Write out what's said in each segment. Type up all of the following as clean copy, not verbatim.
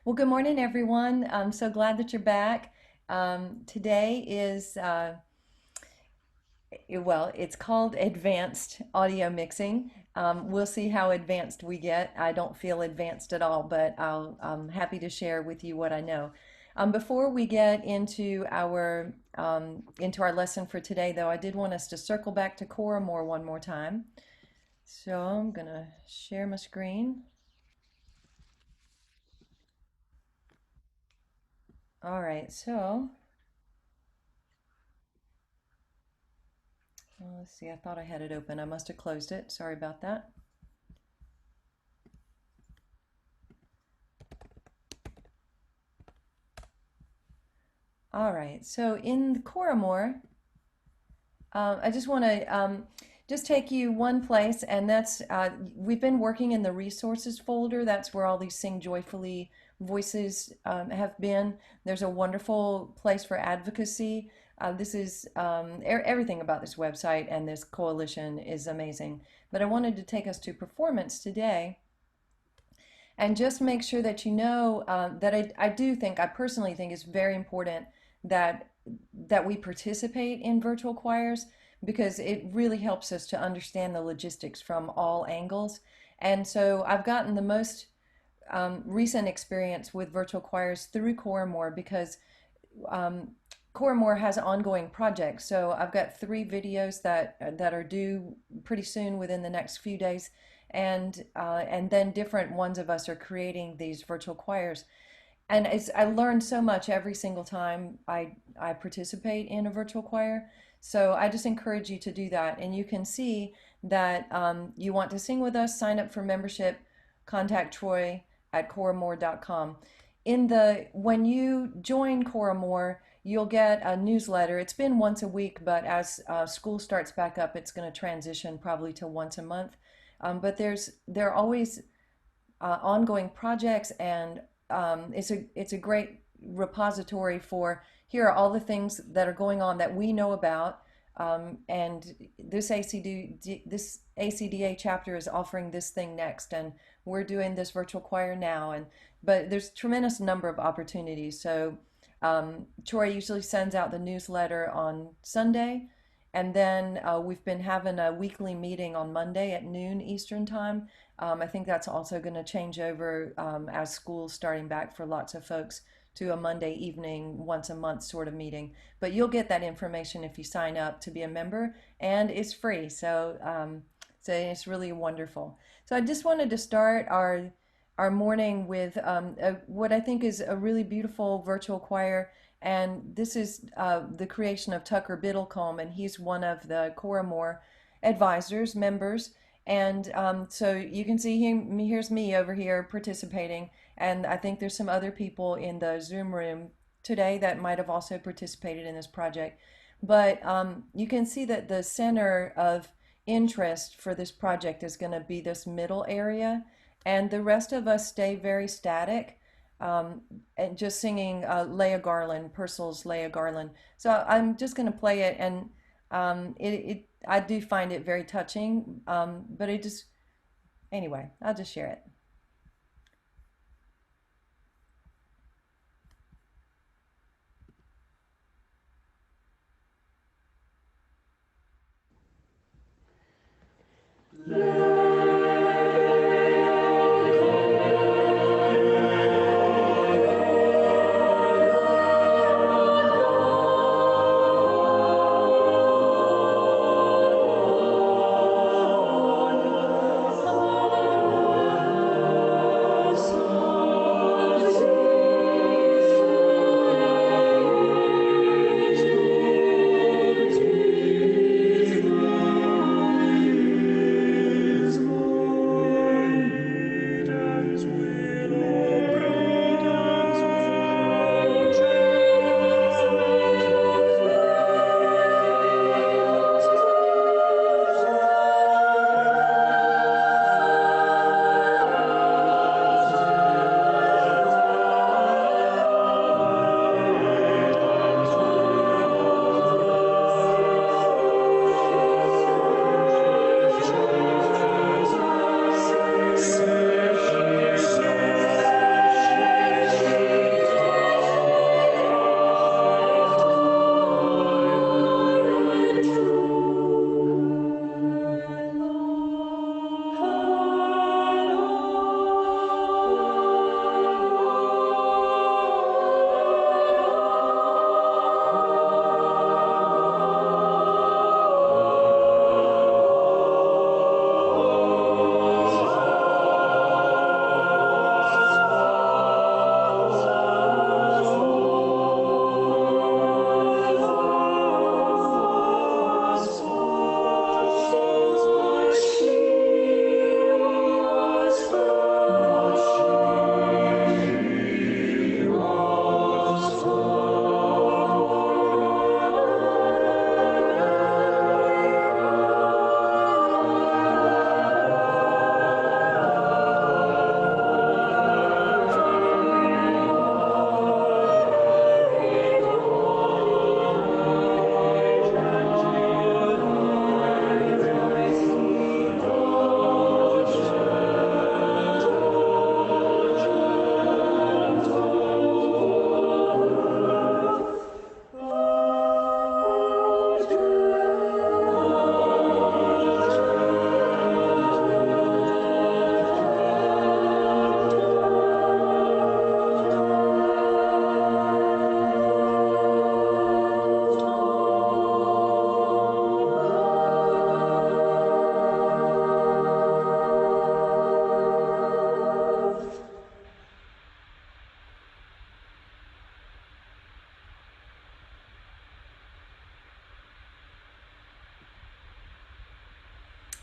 Well, good morning, everyone. I'm so glad that you're back. Today is, well, it's called advanced audio mixing. We'll see how advanced we get. I don't feel advanced at all, but I'm happy to share with you what I know. Before we get into our lesson for today, though, I did want us to circle back to Coramore one more time. So I'm gonna share my screen. All right, so let's see, I thought I had it open. I must have closed it. Sorry about that. All right, so in Coramore, I just want to just take you one place, and that's we've been working in the resources folder. That's where all these Sing Joyfully voices have been. There's a wonderful place for advocacy. This is everything about this website and this coalition is amazing. But I wanted to take us to performance today and just make sure that you know that I personally think it's very important that we participate in virtual choirs because it really helps us to understand the logistics from all angles. And so I've gotten the most recent experience with virtual choirs through Coramore because um, Coramore has ongoing projects. So I've got 3 videos that are due pretty soon within the next few days, and then different ones of us are creating these virtual choirs. And I learn so much every single time I participate in a virtual choir. So I just encourage you to do that. And you can see that you want to sing with us, sign up for membership, contact Troy at coramore.com. When you join Coramore, you'll get a newsletter. It's been once a week, but as school starts back up, it's going to transition probably to once a month. But there are always ongoing projects, and it's a great repository for here are all the things that are going on that we know about. And this ACDA chapter is offering this thing next, and we're doing this virtual choir now. But there's tremendous number of opportunities. So Troy usually sends out the newsletter on Sunday, and then we've been having a weekly meeting on Monday at noon Eastern time. I think that's also going to change over as school's starting back for lots of folks to a Monday evening, once a month sort of meeting. But you'll get that information if you sign up to be a member, and it's free. So it's really wonderful. So I just wanted to start our morning with what I think is a really beautiful virtual choir. And this is the creation of Tucker Biddlecombe, and he's one of the Coramore advisors, members. And so you can see here's me over here participating. And I think there's some other people in the Zoom room today that might have also participated in this project. But you can see that the center of interest for this project is going to be this middle area. And the rest of us stay very static and just singing Leah Garland, Purcell's Leah Garland. So I'm just going to play it, and I do find it very touching, but anyway, I'll just share it.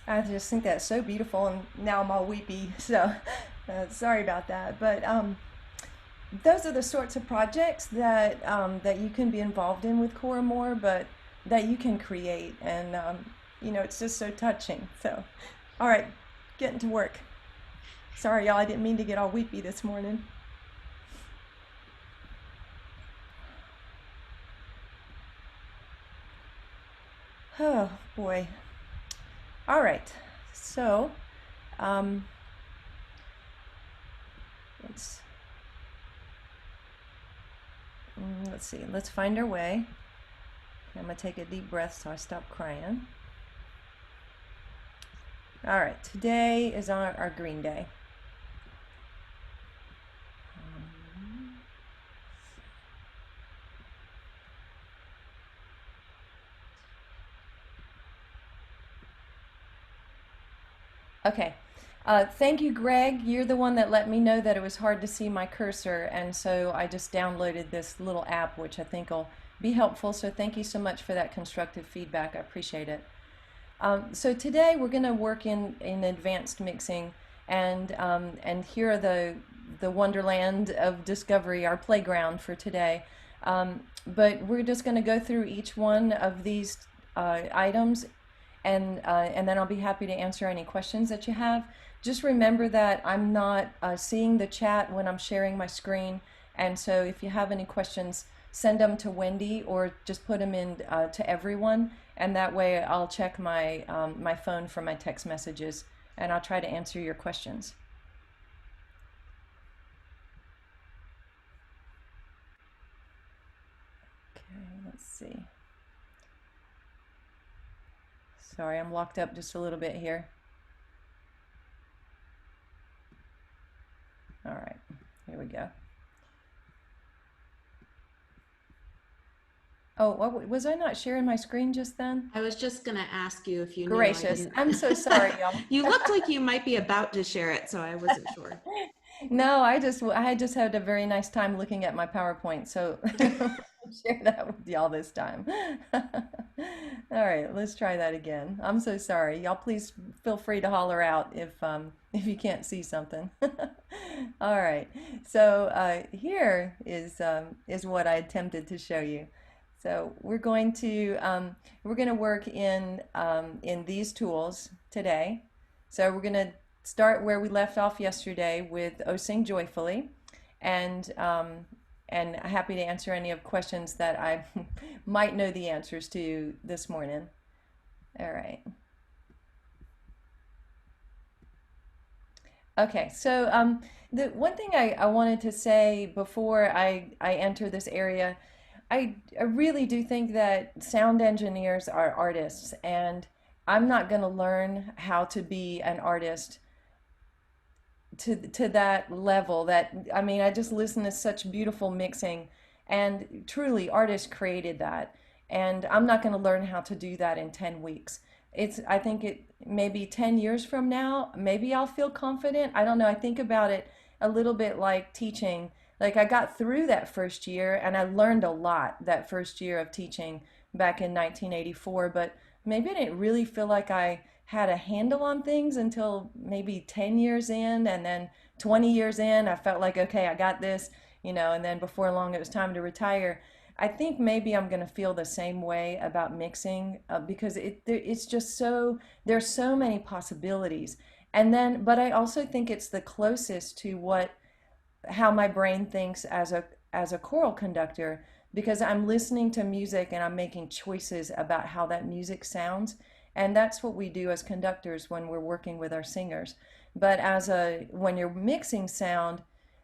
I just think that's so beautiful, and now I'm all weepy, so sorry about that. But those are the sorts of projects that that you can be involved in with Coramore, but that you can create, and it's just so touching. So, all right, getting to work. Sorry, y'all, I didn't mean to get all weepy this morning. Oh boy. All right, so um, let's let's see. Let's find our way. I'm gonna take a deep breath so I stop crying. All right, today is our green day. Okay. Thank you, Greg. You're the one that let me know that it was hard to see my cursor, and so I just downloaded this little app, which I think will be helpful. So thank you so much for that constructive feedback. I appreciate it. So today we're going to work in advanced mixing, and here are the wonderland of discovery, our playground for today. But we're just going to go through each one of these items, and then I'll be happy to answer any questions that you have. Just remember that I'm not seeing the chat when I'm sharing my screen, and so if you have any questions, send them to Wendy or just put them in to everyone, and that way I'll check my my phone for my text messages, and I'll try to answer your questions. Okay, let's see. Sorry, I'm locked up just a little bit here. All right, here we go. Oh, was I not sharing my screen just then? I was just going to ask you if you knew. Gracious, I'm so sorry, y'all. You looked like you might be about to share it, so I wasn't sure. No, I just had a very nice time looking at my PowerPoint, so I'll share that with y'all this time. All right, let's try that again. I'm so sorry. Y'all please feel free to holler out if you can't see something. All right. So here is what I attempted to show you. So we're going to work in these tools today. So we're going to start where we left off yesterday with "Oh Sing Joyfully," and happy to answer any of questions that I might know the answers to this morning. All right. Okay, so the one thing I wanted to say before I enter this area, I really do think that sound engineers are artists, and I'm not going to learn how to be an artist to that level. That I mean, I just listen to such beautiful mixing, and truly artists created that, and I'm not going to learn how to do that in 10 weeks. It's I think it maybe 10 years from now, maybe I'll feel confident. I don't know. I think about it a little bit like teaching. Like I got through that first year and I learned a lot that first year of teaching back in 1984, but maybe I didn't really feel like I had a handle on things until maybe 10 years in, and then 20 years in I felt like, okay, I got this, and then before long it was time to retire. I think maybe I'm going to feel the same way about mixing, because it's just so there's so many possibilities. And then but I also think it's the closest to what how my brain thinks as a choral conductor, because I'm listening to music and I'm making choices about how that music sounds. And that's what we do as conductors when we're working with our singers. But when you're mixing sound,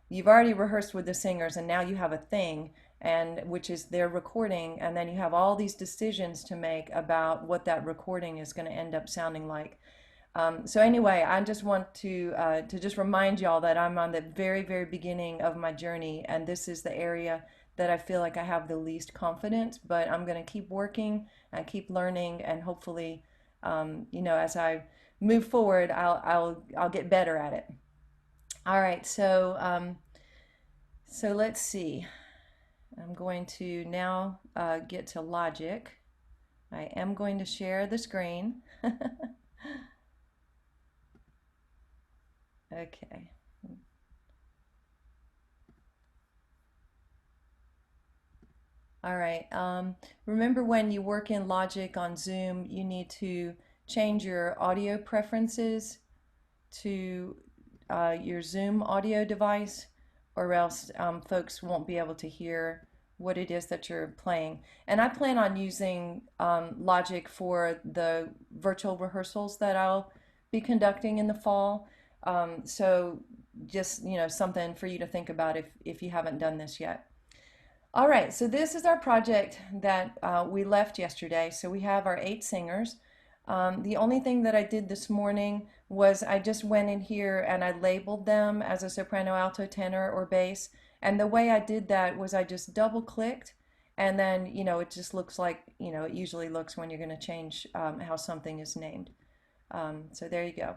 you've already rehearsed with the singers and now you have a thing, and which is their recording, and then you have all these decisions to make about what that recording is going to end up sounding like. So anyway, I just want to just remind y'all that I'm on the very, very beginning of my journey, and this is the area that I feel like I have the least confidence. But I'm going to keep working and keep learning, and hopefully, as I move forward, I'll get better at it. All right, so let's see. I'm going to now get to Logic. I am going to share the screen. Okay. All right. Remember when you work in Logic on Zoom, you need to change your audio preferences to your Zoom audio device, or else folks won't be able to hear what it is that you're playing. And I plan on using Logic for the virtual rehearsals that I'll be conducting in the fall. So just, something for you to think about if you haven't done this yet. All right, so this is our project that we left yesterday. So we have our 8 singers. The only thing that I did this morning was I just went in here and I labeled them as a soprano, alto, tenor, or bass. And the way I did that was I just double clicked, and then, it just looks like, it usually looks when you're going to change how something is named. So there you go.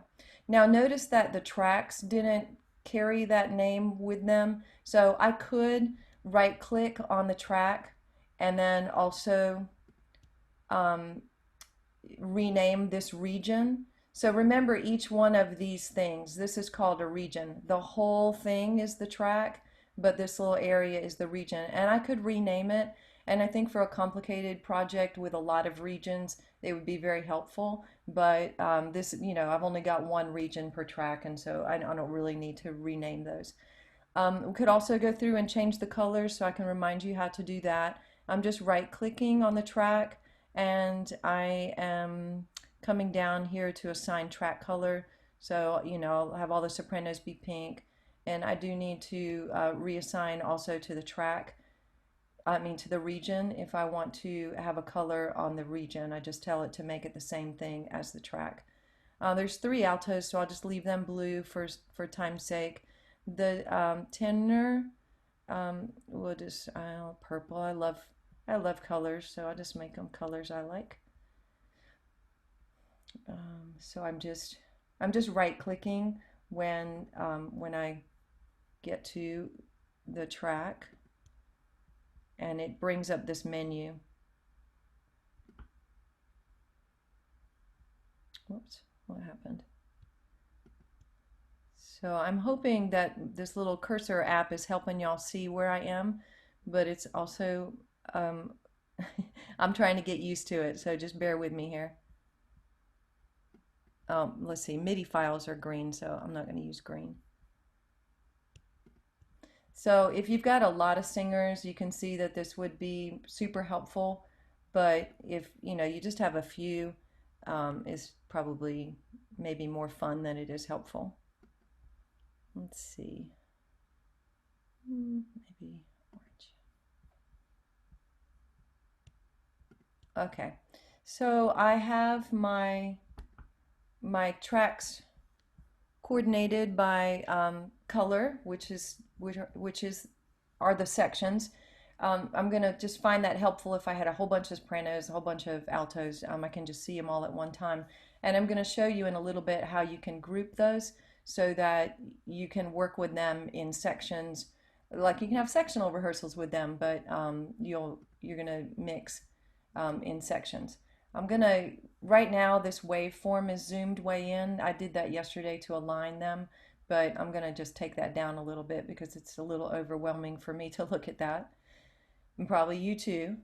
Now notice that the tracks didn't carry that name with them. So I could right click on the track and then also um, rename this region. So remember each one of these things, this is called a region. The whole thing is the track, but this little area is the region. And I could rename it. And I think for a complicated project with a lot of regions, it would be very helpful. But this, I've only got one region per track, and so I don't really need to rename those. We could also go through and change the colors, so I can remind you how to do that. I'm just right clicking on the track, and I am coming down here to assign track color. So, I'll have all the sopranos be pink, and I do need to reassign also to the track. To the region. If I want to have a color on the region, I just tell it to make it the same thing as the track. There's 3 altos, so I'll just leave them blue for time's sake. The tenor, we'll just purple. I love colors, so I'll just make them colors I like. So I'm just right clicking when I get to the track, and it brings up this menu. Whoops, what happened? So I'm hoping that this little cursor app is helping y'all see where I am, but it's also, I'm trying to get used to it, so just bear with me here. Let's see, MIDI files are green, so I'm not going to use green. So if you've got a lot of singers, you can see that this would be super helpful, but if you just have a few, is probably maybe more fun than it is helpful. Let's see, maybe orange. Okay, so I have my tracks coordinated by color, which are the sections. I'm gonna just find that helpful if I had a whole bunch of sopranos, a whole bunch of altos. I can just see them all at one time. And I'm gonna show you in a little bit how you can group those so that you can work with them in sections. Like you can have sectional rehearsals with them, but you're gonna mix in sections. Right now this waveform is zoomed way in. I did that yesterday to align them, but I'm gonna just take that down a little bit because it's a little overwhelming for me to look at that, and probably you too.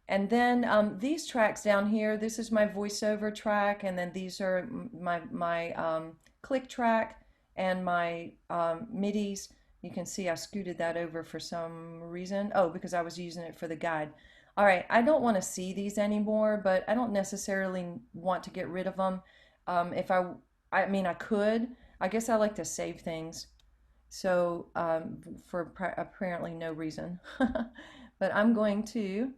And then these tracks down here, this is my voiceover track, and then these are my click track and my MIDIs. You can see I scooted that over for some reason. Oh, because I was using it for the guide. All right, I don't want to see these anymore, but I don't necessarily want to get rid of them. If I could. I guess I like to save things. So for apparently no reason. But I'm going to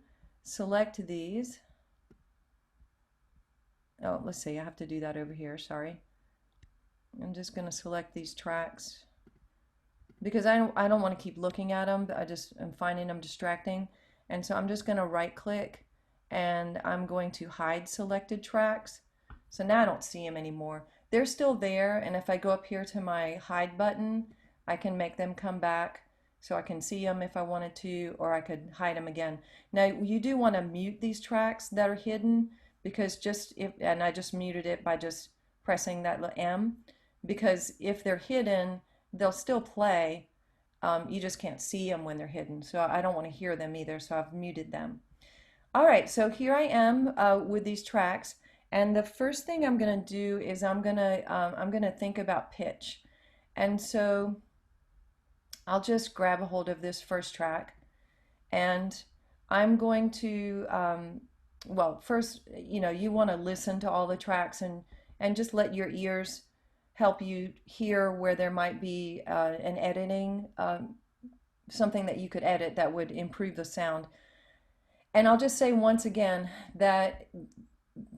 select these. Oh, let's see, I have to do that over here, sorry. I'm just going to select these tracks because I don't want to keep looking at them. I'm finding them distracting. And so I'm just going to right click and I'm going to hide selected tracks. So now I don't see them anymore. They're still there, and if I go up here to my hide button, I can make them come back so I can see them if I wanted to, or I could hide them again. Now you do want to mute these tracks that are hidden, because and I just muted it by just pressing that M. because if they're hidden, they'll still play. You just can't see them when they're hidden. So I don't want to hear them either. So I've muted them. All right, so here I am with these tracks, and the first thing I'm going to do is I'm gonna think about pitch, and so I'll just grab a hold of this first track, and I'm going to well, first, you want to listen to all the tracks and just let your ears help you hear where there might be an editing, something that you could edit that would improve the sound. And I'll just say once again that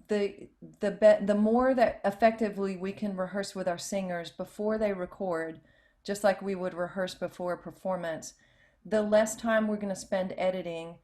the more that effectively we can rehearse with our singers before they record, just like we would rehearse before a performance, the less time we're going to spend editing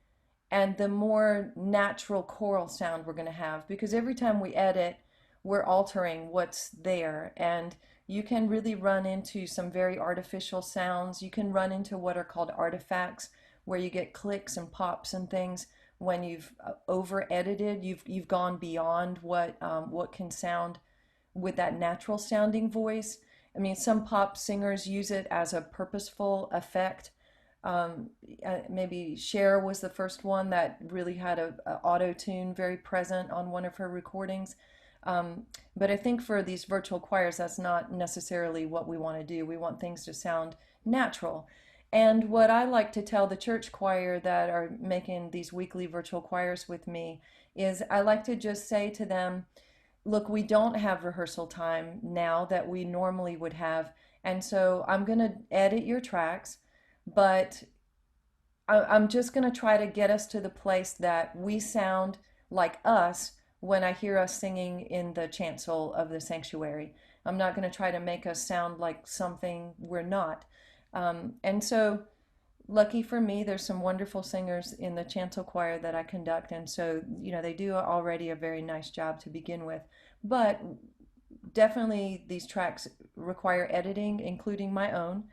and the more natural choral sound we're going to have, because every time we edit, we're altering what's there, and you can really run into some very artificial sounds. You can run into what are called artifacts, where you get clicks and pops and things when you've over edited. You've gone beyond what can sound with that natural sounding voice. I mean, some pop singers use it as a purposeful effect. Maybe Cher was the first one that really had a auto tune very present on one of her recordings. But I think for these virtual choirs, that's not necessarily what we want to do. We want things to sound natural. And what I like to tell the church choir that are making these weekly virtual choirs with me is I like to just say to them, look, we don't have rehearsal time now that we normally would have. And so I'm going to edit your tracks, but I'm just going to try to get us to the place that we sound like us when I hear us singing in the chancel of the sanctuary. I'm not going to try to make us sound like something we're not. And so, lucky for me, there's some wonderful singers in the chancel choir that I conduct, and so they do already a very nice job to begin with. But definitely, these tracks require editing, including my own.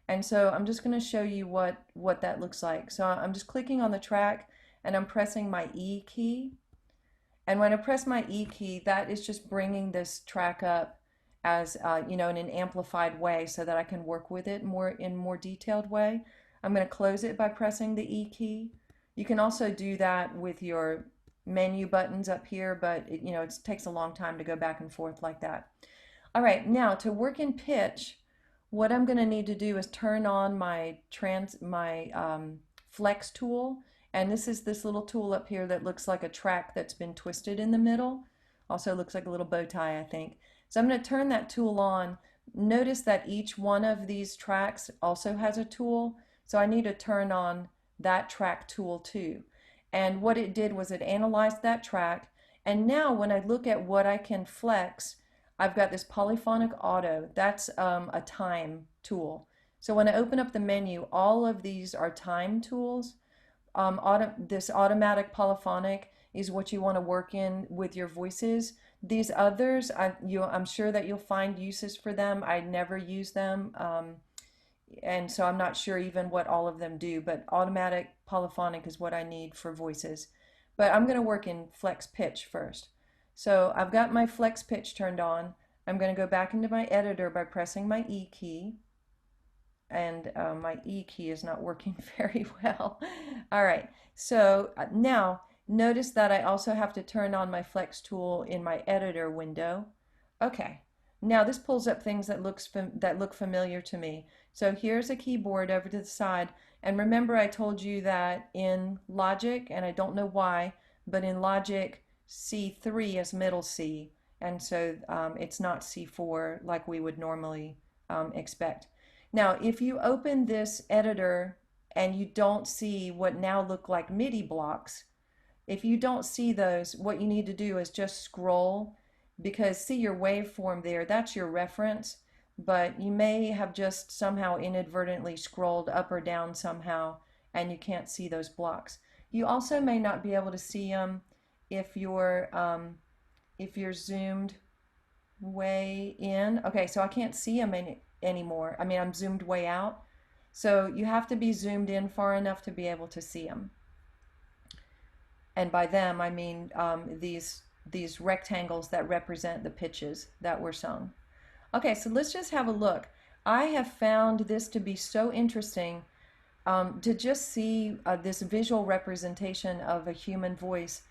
And so I'm just going to show you what that looks like. So I'm just clicking on the track and I'm pressing my E key. And when I press my E key, that is just bringing this track up as in an amplified way so that I can work with it in more detailed way. I'm going to close it by pressing the E key. You can also do that with your menu buttons up here, but it takes a long time to go back and forth like that. All right, now to work in pitch, what I'm going to need to do is turn on my flex tool, and this is this little tool up here that looks like a track that's been twisted in the middle. Also looks like a little bow tie, I think. So I'm going to turn that tool on. Notice that each one of these tracks also has a tool, so I need to turn on that track tool too. And what it did was it analyzed that track, and now when I look at what I can flex, I've got this polyphonic auto. That's a time tool. So when I open up the menu, all of these are time tools. This automatic polyphonic is what you want to work in with your voices. These others, I'm sure that you'll find uses for them. I never use them, and so I'm not sure even what all of them do, but automatic polyphonic is what I need for voices. But I'm going to work in flex pitch first. So I've got my flex pitch turned on. I'm going to go back into my editor by pressing my E key. And my E key is not working very well. All right, so now notice that I also have to turn on my flex tool in my editor window. Okay, now this pulls up things that look familiar to me. So here's a keyboard over to the side, and remember I told you that in Logic, and I don't know why, but in Logic C3 is middle C, and so it's not C4 like we would normally expect. Now, if you open this editor and you don't see what now look like MIDI blocks, if you don't see those, what you need to do is just scroll, because see your waveform there, that's your reference, but you may have just somehow inadvertently scrolled up or down somehow and you can't see those blocks. You also may not be able to see them if you're zoomed way in. Okay, so I can't see them anymore. I mean, I'm zoomed way out. So you have to be zoomed in far enough to be able to see them. And by them, I mean these rectangles that represent the pitches that were sung. Okay, so let's just have a look. I have found this to be so interesting, to just see this visual representation of a human voice.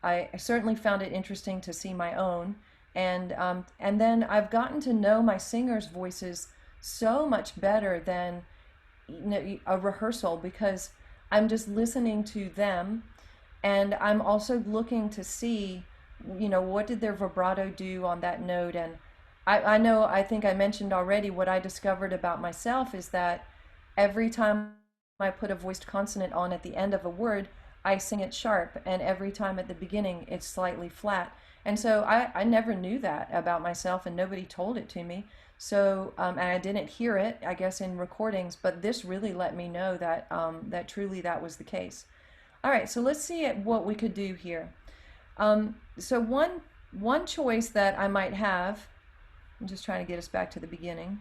I certainly found it interesting to see my own, and then I've gotten to know my singers' voices so much better than, you know, a rehearsal, because I'm just listening to them, and I'm also looking to see, you know, what did their vibrato do on that note. And I know, I think I mentioned already, what I discovered about myself is that every time I put a voiced consonant on at the end of a word, I sing it sharp, and every time at the beginning, it's slightly flat. And so I never knew that about myself, and nobody told it to me. So, and I didn't hear it, I guess, in recordings, but this really let me know that, that truly that was the case. All right, so let's see at what we could do here. So one choice that I might have, I'm just trying to get us back to the beginning.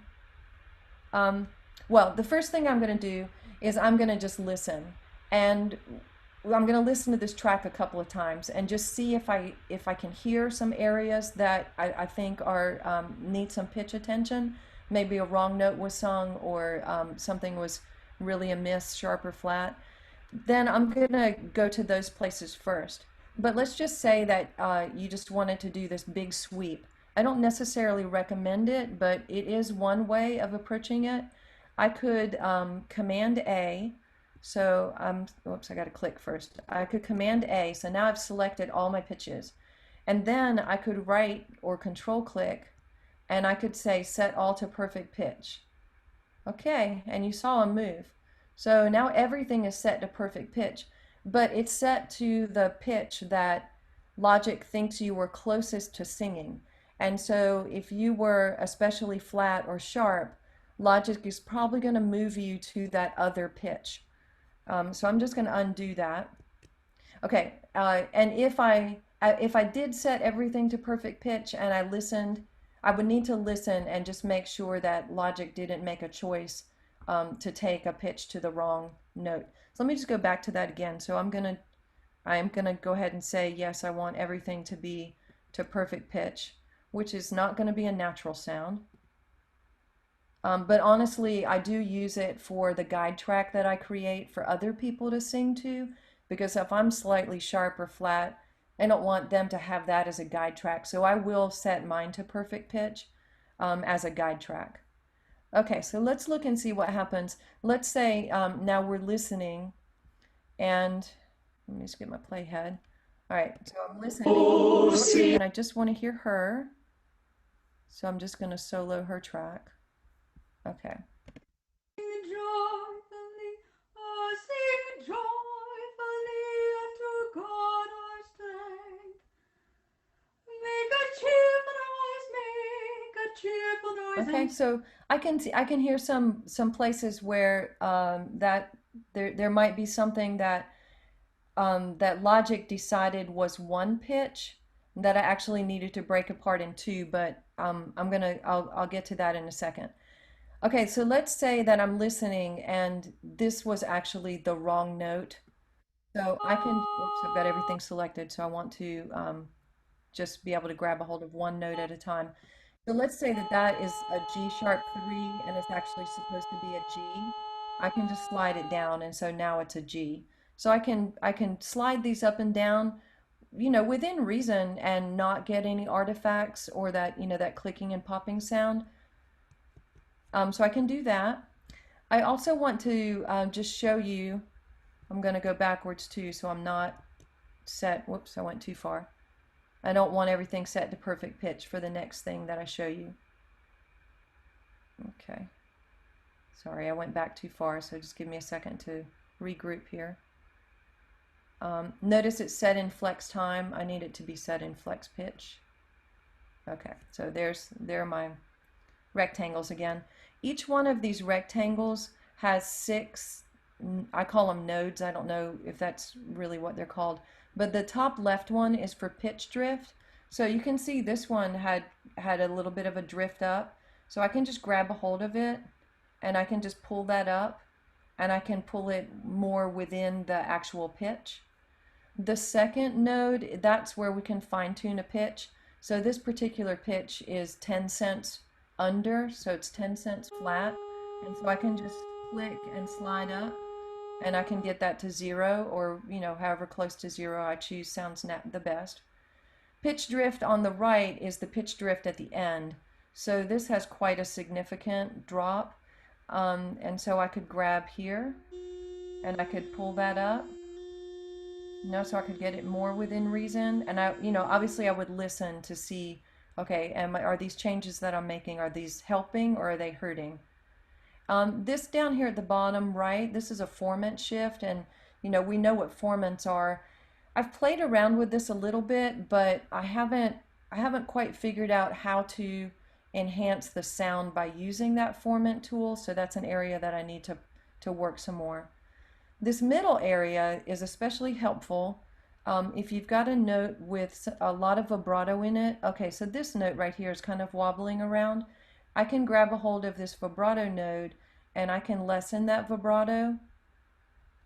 Um, well, the first thing I'm going to do is I'm going to just listen, and I'm going to listen to this track a couple of times and just see if I can hear some areas that I think are, need some pitch attention. Maybe a wrong note was sung, or something was really amiss, sharp or flat. Then I'm going to go to those places first. But let's just say that you just wanted to do this big sweep. I don't necessarily recommend it, but it is one way of approaching it. I could Command A. So, whoops, I got to click first. I could Command A. So now I've selected all my pitches. And then I could right or control click, and I could say set all to perfect pitch. Okay, and you saw him move. So now everything is set to perfect pitch, but it's set to the pitch that Logic thinks you were closest to singing. And so if you were especially flat or sharp, Logic is probably going to move you to that other pitch. So I'm just going to undo that. Okay, and if I did set everything to perfect pitch and I listened, I would need to listen and just make sure that Logic didn't make a choice to take a pitch to the wrong note. So let me just go back to that again. So I am gonna go ahead and say yes, I want everything to be to perfect pitch, which is not going to be a natural sound. But honestly, I do use it for the guide track that I create for other people to sing to, because if I'm slightly sharp or flat, I don't want them to have that as a guide track. So I will set mine to perfect pitch as a guide track. Okay, so let's look and see what happens. Let's say now we're listening, and let me just get my playhead. All right, so I'm listening, and I just want to hear her. So I'm just going to solo her track. Okay. Joyfully, oh, sing joyfully unto God our strength. Make a cheerful noise. Okay, so I can hear some places where that there might be something that that Logic decided was one pitch that I actually needed to break apart in two, but I'll get to that in a second. Okay, so let's say that I'm listening and this was actually the wrong note. So I can, oops, I've got everything selected, so I want to just be able to grab a hold of one note at a time. So let's say that that is a G sharp 3 and it's actually supposed to be a G. I can just slide it down, and so now it's a G. So I can slide these up and down, you know, within reason, and not get any artifacts or that, you know, that clicking and popping sound. So I can do that. I also want to just show you, I'm going to go backwards too, so I'm not set, whoops, I went too far. I don't want everything set to perfect pitch for the next thing that I show you. Okay. Sorry, I went back too far, so just give me a second to regroup here. Notice it's set in flex time. I need it to be set in flex pitch. Okay, so there are my rectangles again. Each one of these rectangles has 6, I call them nodes. I don't know if that's really what they're called, but the top left one is for pitch drift. So you can see this one had a little bit of a drift up. So I can just grab a hold of it and I can just pull that up, and I can pull it more within the actual pitch. The second node, that's where we can fine tune a pitch. So this particular pitch is 10 cents under, so it's 10 cents flat. And so I can just click and slide up and I can get that to 0 or, however close to 0 I choose sounds the best. Pitch drift on the right is the pitch drift at the end. So this has quite a significant drop. And so I could grab here and I could pull that up, so I could get it more within reason. And obviously I would listen to see, okay, are these changes that I'm making, are these helping or are they hurting? This down here at the bottom right, this is a formant shift, and we know what formants are. I've played around with this a little bit, but I haven't quite figured out how to enhance the sound by using that formant tool, so that's an area that I need to work some more. This middle area is especially helpful if you've got a note with a lot of vibrato in it. Okay, so this note right here is kind of wobbling around. I can grab a hold of this vibrato node and I can lessen that vibrato.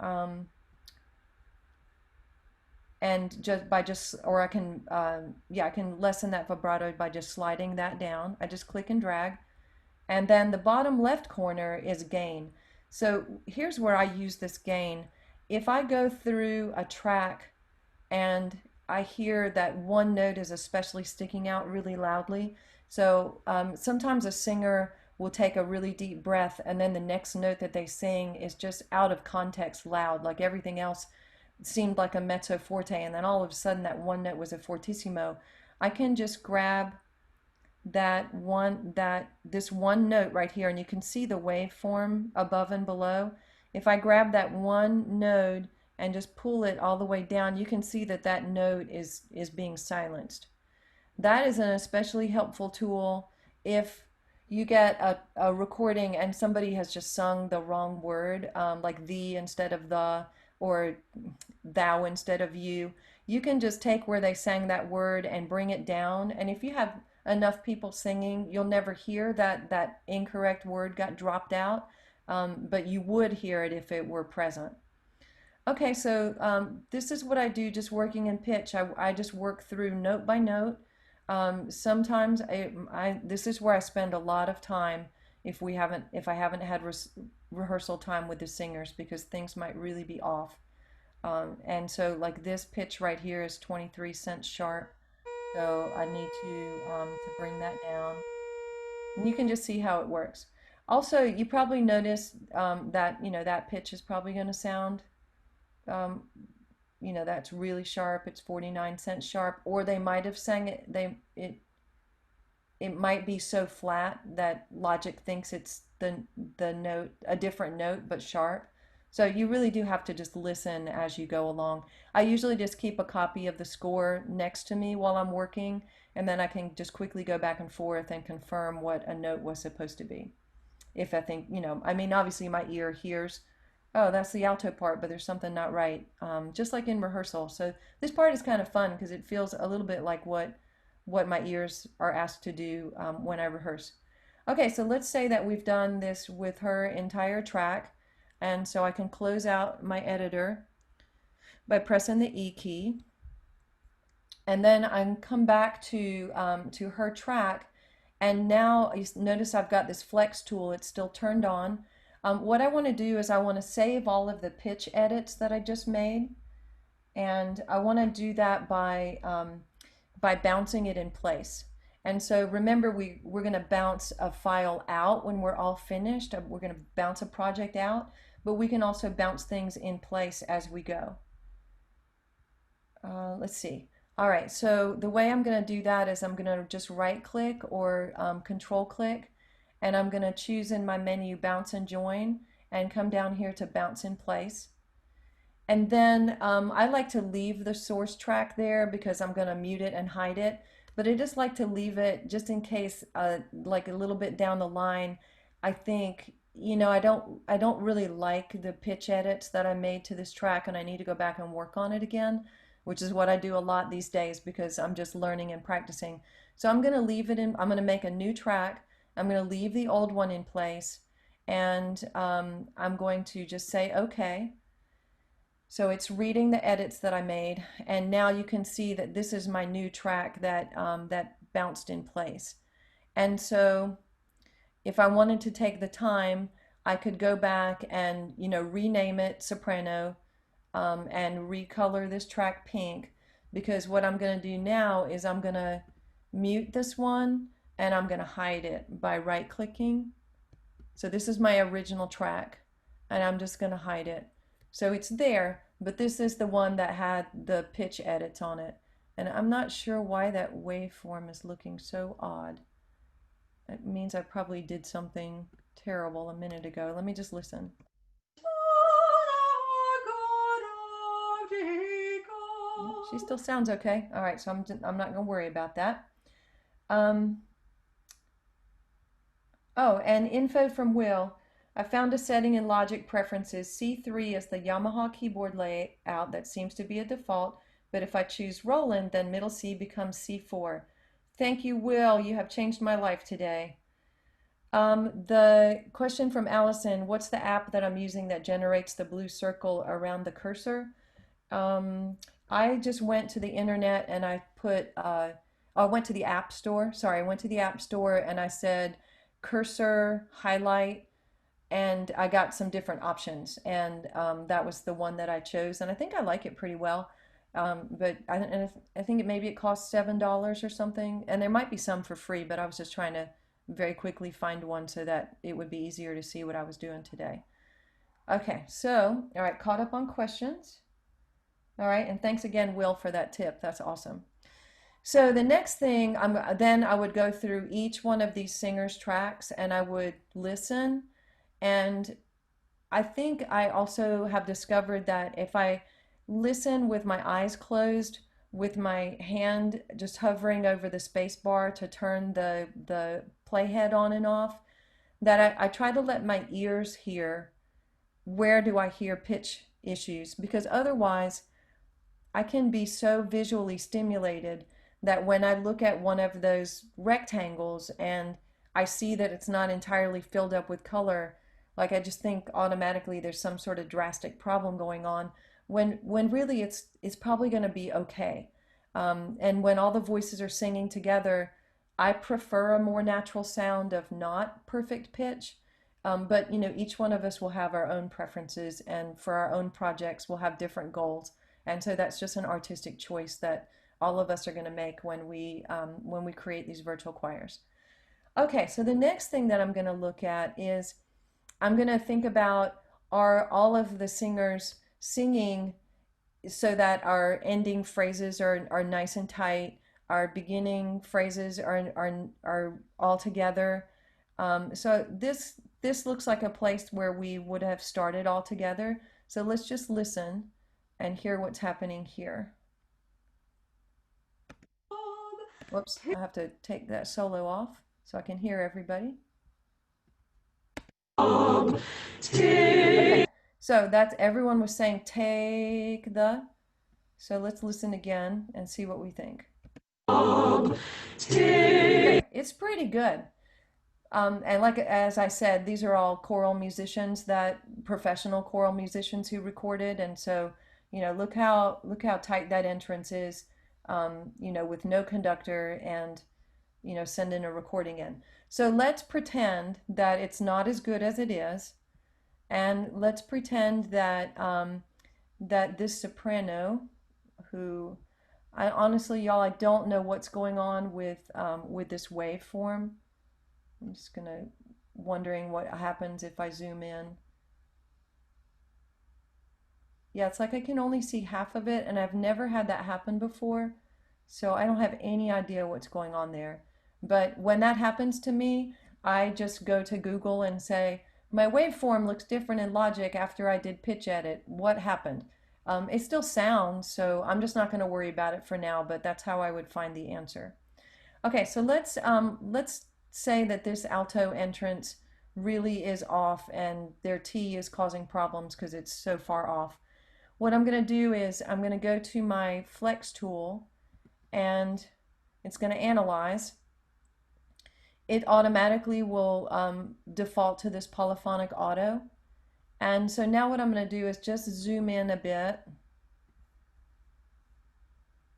And or I can, I can lessen that vibrato by just sliding that down. I just click and drag. And then the bottom left corner is gain. So here's where I use this gain. If I go through a track and I hear that one note is especially sticking out really loudly, so sometimes a singer will take a really deep breath and then the next note that they sing is just out of context loud, like everything else seemed like a mezzo forte, and then all of a sudden that one note was a fortissimo. I can just grab this one note right here, and you can see the waveform above and below. If I grab that one node and just pull it all the way down, you can see that that note is being silenced. That is an especially helpful tool if you get a recording and somebody has just sung the wrong word, like thee instead of the, or thou instead of you. You can just take where they sang that word and bring it down, and if you have enough people singing, you'll never hear that incorrect word got dropped out, but you would hear it if it were present. Okay, so this is what I do just working in pitch. I just work through note by note. Sometimes this is where I spend a lot of time if I haven't had rehearsal time with the singers, because things might really be off. And so like this pitch right here is 23 cents sharp. So I need to bring that down. And you can just see how it works. Also, you probably noticed that, that pitch is probably going to sound, that's really sharp. It's 49 cents sharp. Or they might have sang it, it might be so flat that Logic thinks it's the note, a different note, but sharp. So you really do have to just listen as you go along. I usually just keep a copy of the score next to me while I'm working, and then I can just quickly go back and forth and confirm what a note was supposed to be. If I think, obviously my ear hears, oh, that's the alto part, but there's something not right, just like in rehearsal. So this part is kind of fun because it feels a little bit like what my ears are asked to do when I rehearse. Okay, so let's say that we've done this with her entire track. And so I can close out my editor by pressing the E key. And then I can come back to her track. And now you notice I've got this flex tool. It's still turned on. What I want to do is I want to save all of the pitch edits that I just made. And I want to do that by bouncing it in place. And so remember, we're going to bounce a file out when we're all finished. We're going to bounce a project out, but we can also bounce things in place as we go. Let's see. All right, so the way I'm going to do that is I'm going to just right click or control click, and I'm going to choose in my menu bounce and join and come down here to bounce in place. And then I like to leave the source track there because I'm going to mute it and hide it. But I just like to leave it just in case, like a little bit down the line, I think, I don't really like the pitch edits that I made to this track, and I need to go back and work on it again, which is what I do a lot these days because I'm just learning and practicing. So I'm going to leave it in, I'm going to make a new track. I'm going to leave the old one in place, and I'm going to just say OK. So it's reading the edits that I made, and now you can see that this is my new track that that bounced in place. And so if I wanted to take the time, I could go back and, rename it soprano, and recolor this track pink, because what I'm going to do now is I'm going to mute this one and I'm going to hide it by right clicking. So this is my original track and I'm just going to hide it. So it's there, but this is the one that had the pitch edits on it. And I'm not sure why that waveform is looking so odd. It means I probably did something terrible a minute ago. Let me just listen. She still sounds okay. All right, so I'm not going to worry about that. Oh, and info from Will. I found a setting in Logic Preferences. C3 is the Yamaha keyboard layout that seems to be a default, but if I choose Roland, then middle C becomes C4. Thank you, Will. You have changed my life today. The question from Allison, what's the app that I'm using that generates the blue circle around the cursor? I just went to the internet and I went to the App Store. Sorry, I went to the App Store and I said cursor highlight, and I got some different options, and that was the one that I chose, and I think I like it pretty well. But I think maybe it costs $7 or something, and there might be some for free, but I was just trying to very quickly find one so that it would be easier to see what I was doing today. Okay, so, all right, caught up on questions. All right, and thanks again, Will, for that tip. That's awesome. So the next thing, then I would go through each one of these singers' tracks and I would listen. And I think I also have discovered that if I listen with my eyes closed, with my hand just hovering over the space bar to turn the playhead on and off, that I try to let my ears hear where do I hear pitch issues, because otherwise I can be so visually stimulated that when I look at one of those rectangles and I see that it's not entirely filled up with color, like I just think automatically there's some sort of drastic problem going on, when really it's probably going to be okay. And when all the voices are singing together, I prefer a more natural sound of not perfect pitch. But each one of us will have our own preferences, and for our own projects, we'll have different goals. And so that's just an artistic choice that all of us are going to make when we create these virtual choirs. Okay, so the next thing that I'm going to look at is I'm going to think about, are all of the singers singing so that our ending phrases are nice and tight, our beginning phrases are all together. So this looks like a place where we would have started all together. So let's just listen and hear what's happening here. Whoops, I have to take that solo off so I can hear everybody. Okay, so that's everyone was saying take the. So let's listen again and see what we think. Okay, it's pretty good. And like as I said, these are all choral musicians, professional choral musicians who recorded, and so look how tight that entrance is, with no conductor, and send in a recording in. So let's pretend that it's not as good as it is, and let's pretend that that this soprano, who I honestly, y'all, I don't know what's going on with this waveform. I'm just wondering what happens if I zoom in. Yeah, it's like I can only see half of it, and I've never had that happen before, so I don't have any idea what's going on there. But when that happens to me, I just go to Google and say, my waveform looks different in Logic after I did pitch edit. What happened? It still sounds, so I'm just not going to worry about it for now, but that's how I would find the answer. Okay, so let's say that this alto entrance really is off and their T is causing problems because it's so far off. What I'm going to do is I'm going to go to my flex tool and it's going to analyze. It automatically will default to this polyphonic auto. And so now what I'm going to do is just zoom in a bit.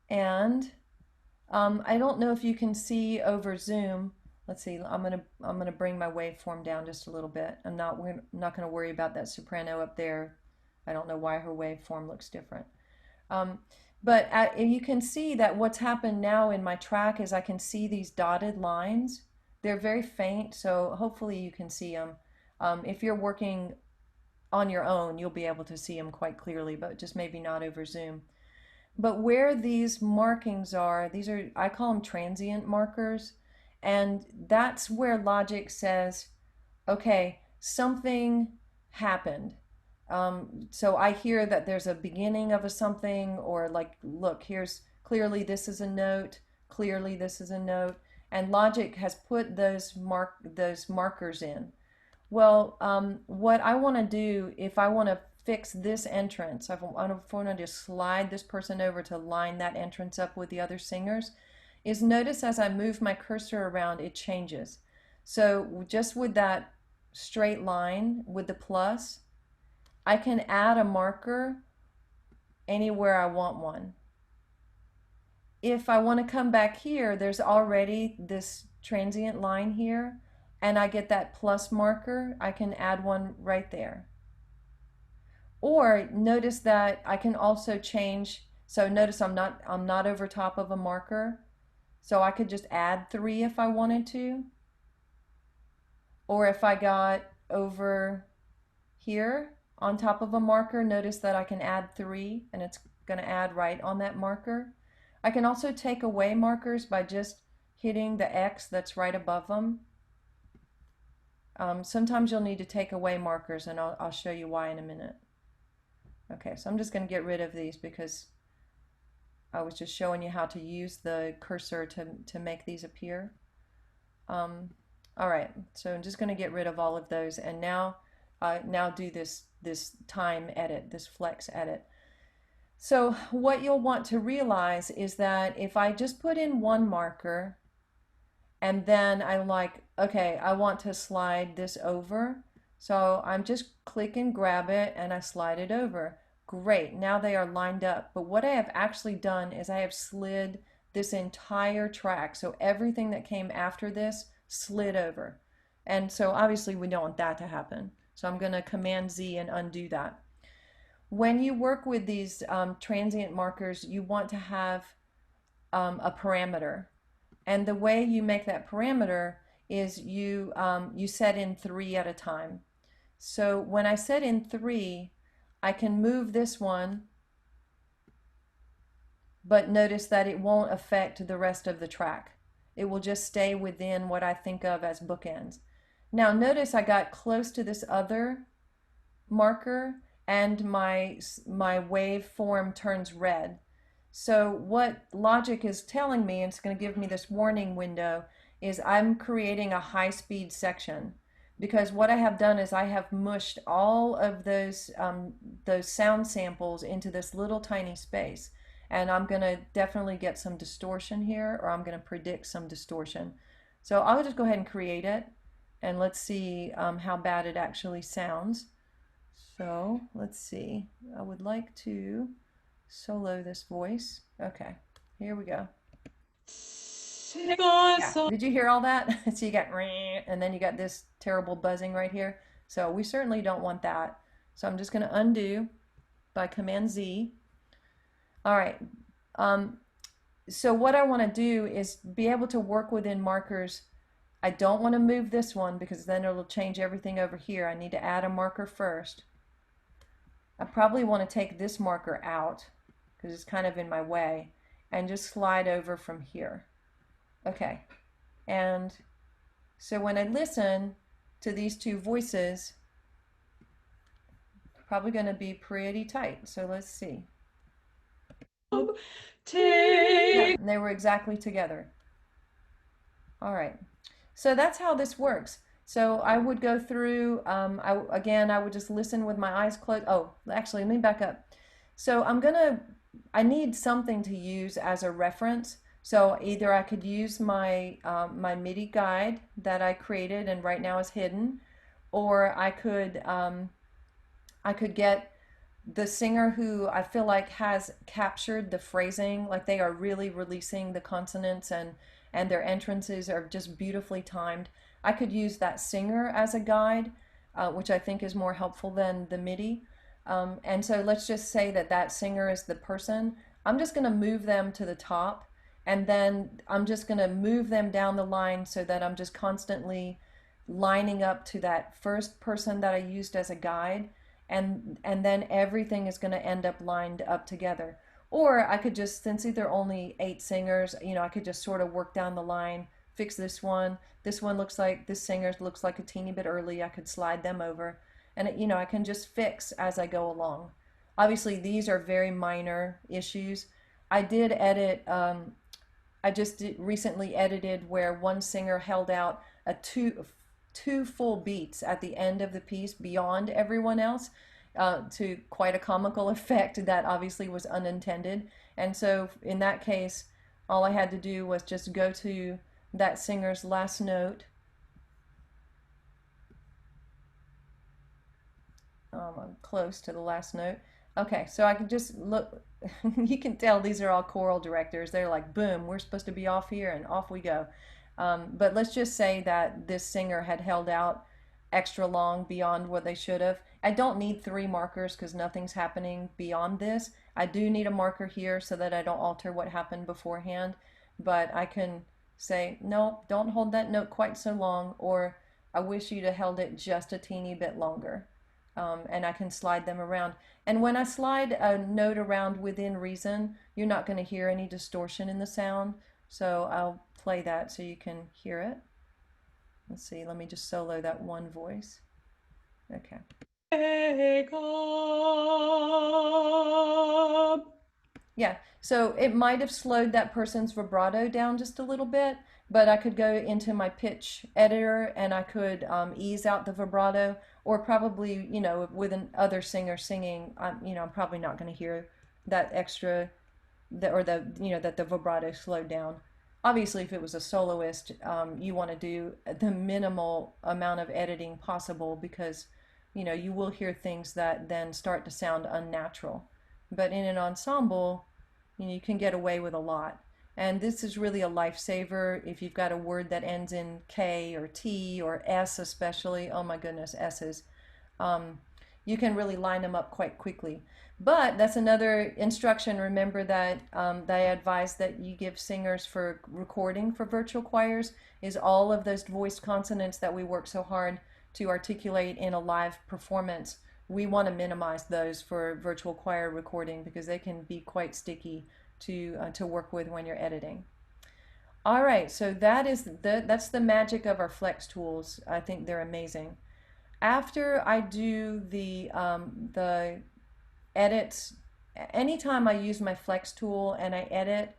And I don't know if you can see over zoom, let's see, I'm gonna bring my waveform down just a little bit. We're not gonna worry about that soprano up there. I don't know why her waveform looks different. Um, but you can see that what's happened now in my track is I can see these dotted lines. They're very faint, so hopefully you can see them. If you're working on your own, you'll be able to see them quite clearly, but just maybe not over Zoom. But where these markings are, I call them transient markers, and that's where Logic says, okay, something happened. So I hear that there's a beginning of a something, or like, look, here's clearly this is a note, clearly this is a note, and Logic has put those markers in. Well, what I want to do, if I want to fix this entrance, if I want to just slide this person over to line that entrance up with the other singers, is notice as I move my cursor around, it changes. So just with that straight line with the plus, I can add a marker anywhere I want one. If I want to come back here, there's already this transient line here, and I get that plus marker, I can add one right there. Or notice that I can also change, so notice I'm not over top of a marker, so I could just add 3 if I wanted to. Or if I got over here on top of a marker, notice that I can add 3 and it's going to add right on that marker. I can also take away markers by just hitting the X that's right above them. Sometimes you'll need to take away markers, and I'll show you why in a minute. Okay, so I'm just going to get rid of these because I was just showing you how to use the cursor to make these appear. All right, so I'm just going to get rid of all of those, and now do this time edit, this flex edit. So what you'll want to realize is that if I just put in one marker, and then I'm like, okay, I want to slide this over. So I'm just click and grab it and I slide it over. Great, now they are lined up. But what I have actually done is I have slid this entire track. So everything that came after this slid over. And so obviously we don't want that to happen. So I'm going to Command Z and undo that. When you work with these transient markers, you want to have a parameter. And the way you make that parameter is you set in 3 at a time. So when I set in 3, I can move this one, but notice that it won't affect the rest of the track. It will just stay within what I think of as bookends. Now notice I got close to this other marker and my waveform turns red. So what Logic is telling me, and it's going to give me this warning window, is I'm creating a high-speed section, because what I have done is I have mushed all of those sound samples into this little tiny space, and I'm going to definitely get some distortion here, or I'm going to predict some distortion. So I'll just go ahead and create it, and let's see how bad it actually sounds. So let's see. I would like to solo this voice. Okay, here we go. Yeah. Did you hear all that? So you got, and then you got this terrible buzzing right here. So we certainly don't want that. So I'm just going to undo by Command Z. All right. So what I want to do is be able to work within markers. I don't want to move this one because then it'll change everything over here. I need to add a marker first. I probably want to take this marker out because it's kind of in my way, and just slide over from here. Okay, and so when I listen to these two voices, probably going to be pretty tight. So let's see. Yeah, and they were exactly together. All right, so that's how this works. So I would go through, again, I would just listen with my eyes closed. Oh, actually, let me back up. So I need something to use as a reference. So either I could use my MIDI guide that I created and right now is hidden, or I could get the singer who I feel like has captured the phrasing, like they are really releasing the consonants and their entrances are just beautifully timed. I could use that singer as a guide, which I think is more helpful than the MIDI. And so let's just say that that singer is the person. I'm just going to move them to the top, and then I'm just going to move them down the line so that I'm just constantly lining up to that first person that I used as a guide, and then everything is going to end up lined up together. Or I could just, since there are only 8 singers, I could just sort of work down the line, fix this one. This one looks like this singer looks like a teeny bit early. I could slide them over, and I can just fix as I go along. Obviously, these are very minor issues. I did edit. Recently edited where one singer held out a two full beats at the end of the piece beyond everyone else, to quite a comical effect that obviously was unintended. And so in that case, all I had to do was just go to that singer's last note. I'm close to the last note. Okay, so I can just look. You can tell these are all choral directors. They're like, boom, we're supposed to be off here, and off we go. But let's just say that this singer had held out extra long beyond what they should have. I don't need 3 markers because nothing's happening beyond this. I do need a marker here so that I don't alter what happened beforehand. But I can say, no, don't hold that note quite so long, or I wish you'd have held it just a teeny bit longer. And I can slide them around. And when I slide a note around within reason, you're not going to hear any distortion in the sound. So I'll play that so you can hear it. Let's see, let me just solo that one voice. Okay. Yeah, so it might have slowed that person's vibrato down just a little bit, but I could go into my pitch editor and I could ease out the vibrato, or probably, with an other singer singing, I'm probably not going to hear that extra, that the vibrato slowed down. Obviously, if it was a soloist, you want to do the minimal amount of editing possible, because, you will hear things that then start to sound unnatural. But in an ensemble, you can get away with a lot. And this is really a lifesaver if you've got a word that ends in K or T or S, especially. Oh my goodness, S's. You can really line them up quite quickly. But that's another instruction. Remember that I advise that you give singers for recording for virtual choirs is all of those voiced consonants that we work so hard to articulate in a live performance. We want to minimize those for virtual choir recording because they can be quite sticky to work with when you're editing. All right, so that's the magic of our flex tools. I think they're amazing. After I do the edits, anytime I use my flex tool and I edit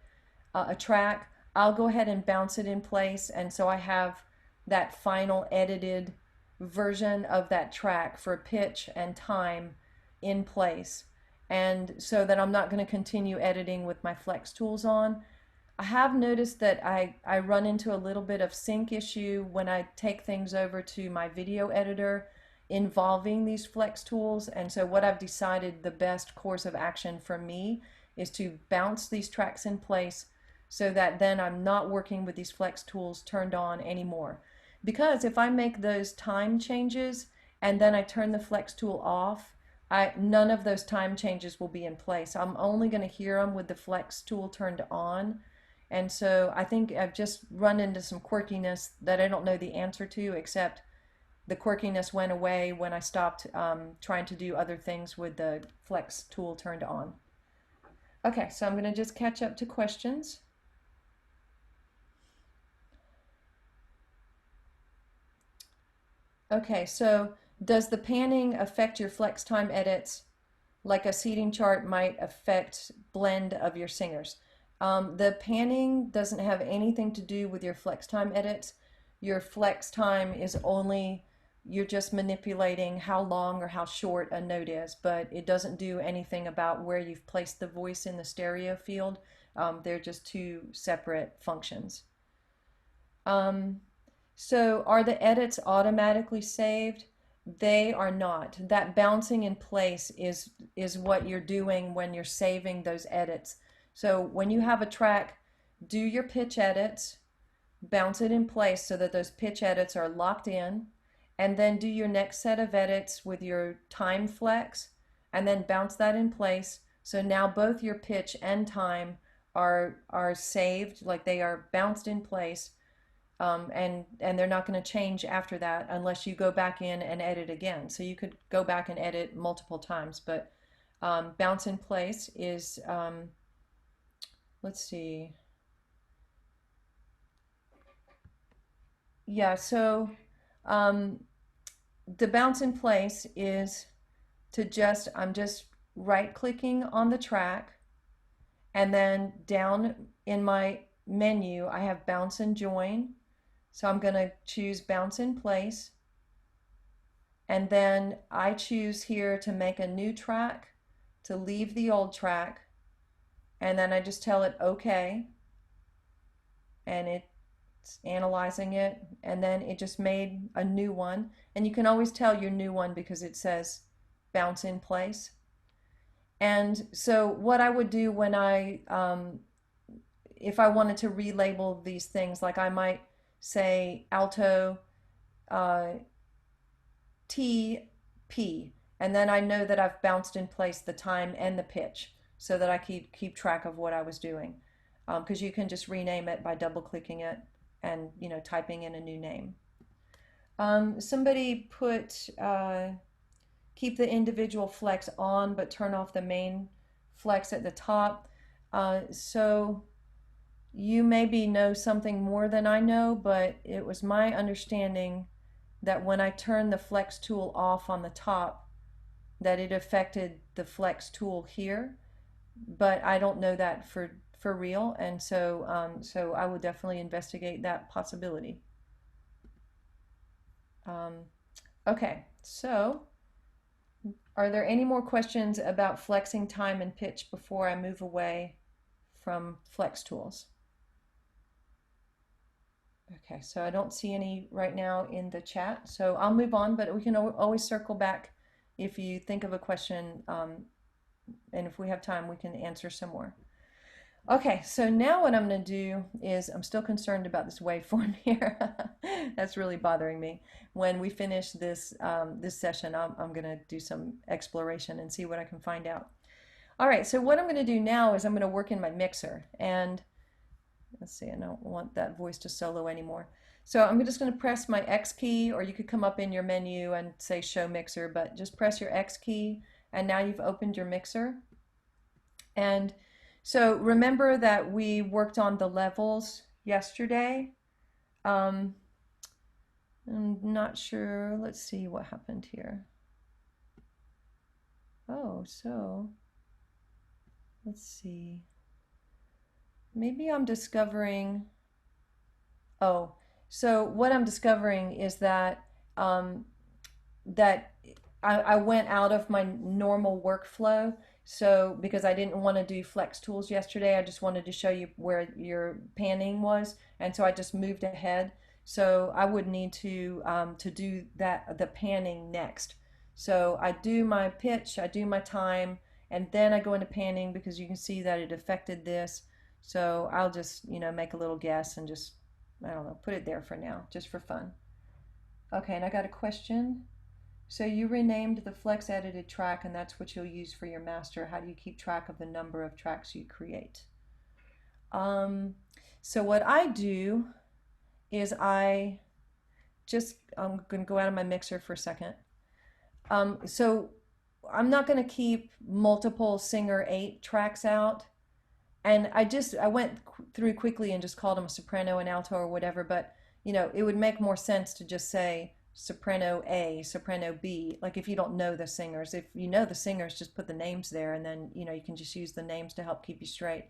a track, I'll go ahead and bounce it in place, and so I have that final edited version of that track for pitch and time in place, and so that I'm not going to continue editing with my flex tools on. I have noticed that I run into a little bit of sync issue when I take things over to my video editor involving these flex tools, and so what I've decided the best course of action for me is to bounce these tracks in place so that then I'm not working with these flex tools turned on anymore. Because if I make those time changes and then I turn the flex tool off, none of those time changes will be in place. I'm only going to hear them with the flex tool turned on. And so I think I've just run into some quirkiness that I don't know the answer to, except the quirkiness went away when I stopped trying to do other things with the flex tool turned on. Okay, so I'm going to just catch up to questions. Okay, so does the panning affect your flex time edits like a seating chart might affect blend of your singers? The panning doesn't have anything to do with your flex time edits. Your flex time is only, you're just manipulating how long or how short a note is, but it doesn't do anything about where you've placed the voice in the stereo field. They're just two separate functions. So are the edits automatically saved? They are not. That bouncing in place is what you're doing when you're saving those edits. So when you have a track, do your pitch edits, bounce it in place so that those pitch edits are locked in, and then do your next set of edits with your time flex, and then bounce that in place. So now both your pitch and time are saved, like they are bounced in place, and they're not going to change after that unless you go back in and edit again. So you could go back and edit multiple times, but bounce in place is, let's see. Yeah, so um, the bounce in place is I'm just right clicking on the track, and then down in my menu, I have bounce and join. So I'm going to choose bounce in place. And then I choose here to make a new track, to leave the old track. And then I just tell it okay. And it's analyzing it. And then it just made a new one. And you can always tell your new one because it says bounce in place. And so what I would do when if I wanted to relabel these things, like I might say alto T P, and then I know that I've bounced in place the time and the pitch so that I keep track of what I was doing. Because you can just rename it by double clicking it and typing in a new name. Somebody put keep the individual flex on but turn off the main flex at the top. So you maybe know something more than I know, but it was my understanding that when I turned the flex tool off on the top, that it affected the flex tool here, but I don't know that for real, and so I will definitely investigate that possibility. Okay, so are there any more questions about flexing time and pitch before I move away from flex tools? Okay, so I don't see any right now in the chat, so I'll move on, but we can always circle back if you think of a question, and if we have time, we can answer some more. Okay, so now what I'm going to do is, I'm still concerned about this waveform here. That's really bothering me. When we finish this this session, I'm going to do some exploration and see what I can find out. All right, so what I'm going to do now is I'm going to work in my mixer, and let's see, I don't want that voice to solo anymore. So I'm just going to press my X key, or you could come up in your menu and say show mixer, but just press your X key, and now you've opened your mixer. And so remember that we worked on the levels yesterday. I'm not sure. Let's see what happened here. Oh, so let's see. Maybe I'm discovering. Oh, so what I'm discovering is that that I went out of my normal workflow. So because I didn't want to do flex tools yesterday, I just wanted to show you where your panning was, and so I just moved ahead. So I would need to do the panning next. So I do my pitch, I do my time, and then I go into panning because you can see that it affected this. So I'll just make a little guess and just, I don't know, put it there for now, just for fun. Okay, and I got a question. So you renamed the flex edited track, and that's what you'll use for your master. How do you keep track of the number of tracks you create? So what I do is I'm going to go out of my mixer for a second. So I'm not going to keep multiple Singer 8 tracks out. And I went through quickly and just called them a soprano and alto or whatever, but it would make more sense to just say soprano A, soprano B, like if you don't know the singers. If you know the singers, just put the names there, and then you can just use the names to help keep you straight.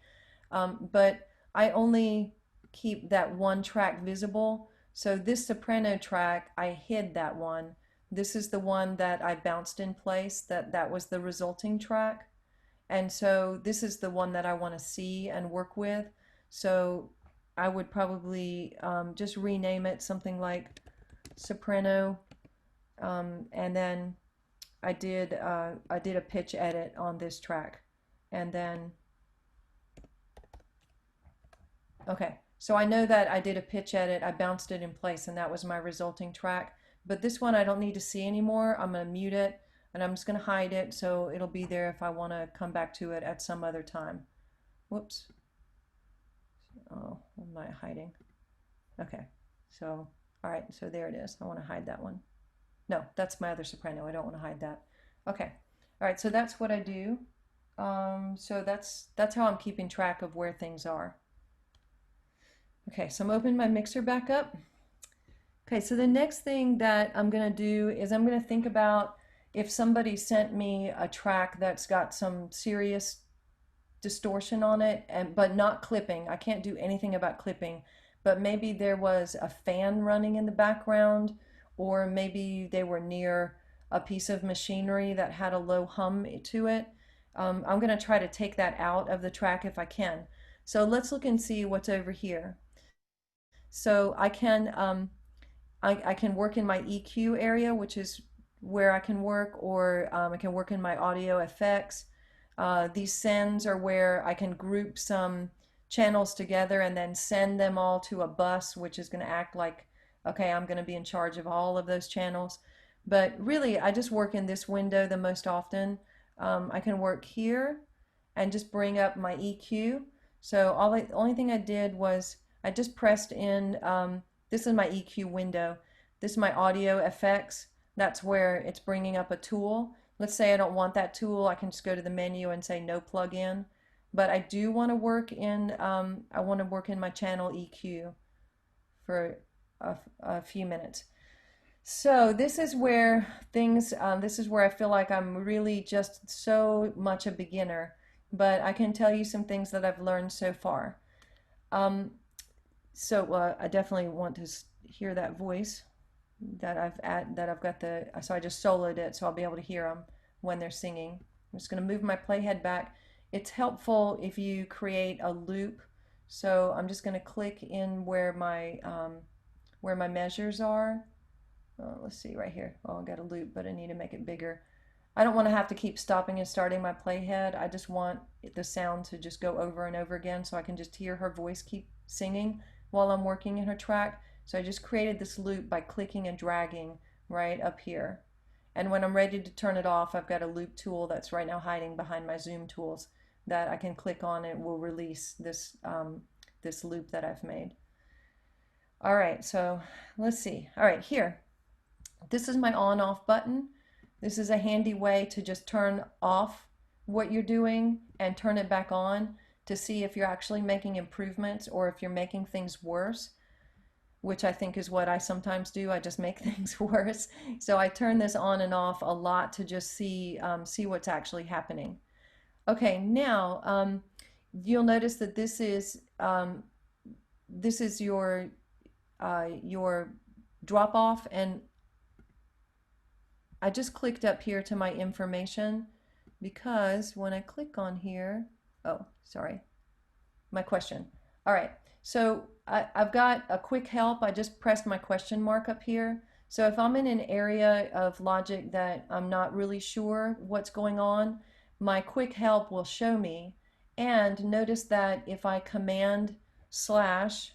But I only keep that one track visible. So this soprano track, I hid that one. This is the one that I bounced in place, that was the resulting track. And so this is the one that I want to see and work with. So I would probably just rename it something like soprano, and then I did a pitch edit on this track, and then okay, So I know that I did a pitch edit, I bounced it in place, and that was my resulting track. But this one I don't need to see anymore. I'm going to mute it, and I'm just going to hide it so it'll be there if I want to come back to it at some other time. Whoops. Oh, what am I hiding? Okay, so, all right, so there it is. I want to hide that one. No, that's my other soprano. I don't want to hide that. Okay, all right, so that's what I do. So that's how I'm keeping track of where things are. Okay, so I'm opening my mixer back up. Okay, so the next thing that I'm going to do is I'm going to think about if somebody sent me a track that's got some serious distortion on it, but not clipping. I can't do anything about clipping, but maybe there was a fan running in the background, or maybe they were near a piece of machinery that had a low hum to it. I'm going to try to take that out of the track if I can. So let's look and see what's over here. So I can work in my EQ area, which is where I can work, or I can work in my audio effects. These sends are where I can group some channels together and then send them all to a bus, which is going to act like, okay, I'm going to be in charge of all of those channels. But really, I just work in this window the most often. I can work here and just bring up my EQ. So the only thing I did was I just pressed in, this is my EQ window. This is my audio effects. That's where it's bringing up a tool. Let's say I don't want that tool. I can just go to the menu and say no plug-in. But I do want to work in, I want to work in my channel EQ for a few minutes. So this is where this is where I feel like I'm really just so much a beginner, but I can tell you some things that I've learned so far. Um, so I definitely want to hear that voice that I've got so I just soloed it so I'll be able to hear them when they're singing. I'm just going to move my playhead back. It's helpful if you create a loop. So I'm just going to click in where my measures are. Let's see right here. Oh, I got a loop, but I need to make it bigger. I don't want to have to keep stopping and starting my playhead. I just want the sound to just go over and over again so I can just hear her voice keep singing while I'm working in her track. So I just created this loop by clicking and dragging right up here. And when I'm ready to turn it off, I've got a loop tool that's right now hiding behind my zoom tools that I can click on and it will release this, this loop that I've made. All right, so let's see. All right, here. This is my on-off button. This is a handy way to just turn off what you're doing and turn it back on to see if you're actually making improvements or if you're making things worse, which I think is what I sometimes do. I just make things worse. So I turn this on and off a lot to just see what's actually happening. Okay, now you'll notice that this is your drop off, and I just clicked up here to my information because when I click on here, oh, sorry, my question. All right, so I've got a quick help. I just pressed my question mark up here. So if I'm in an area of Logic that I'm not really sure what's going on, my quick help will show me. And notice that if I command slash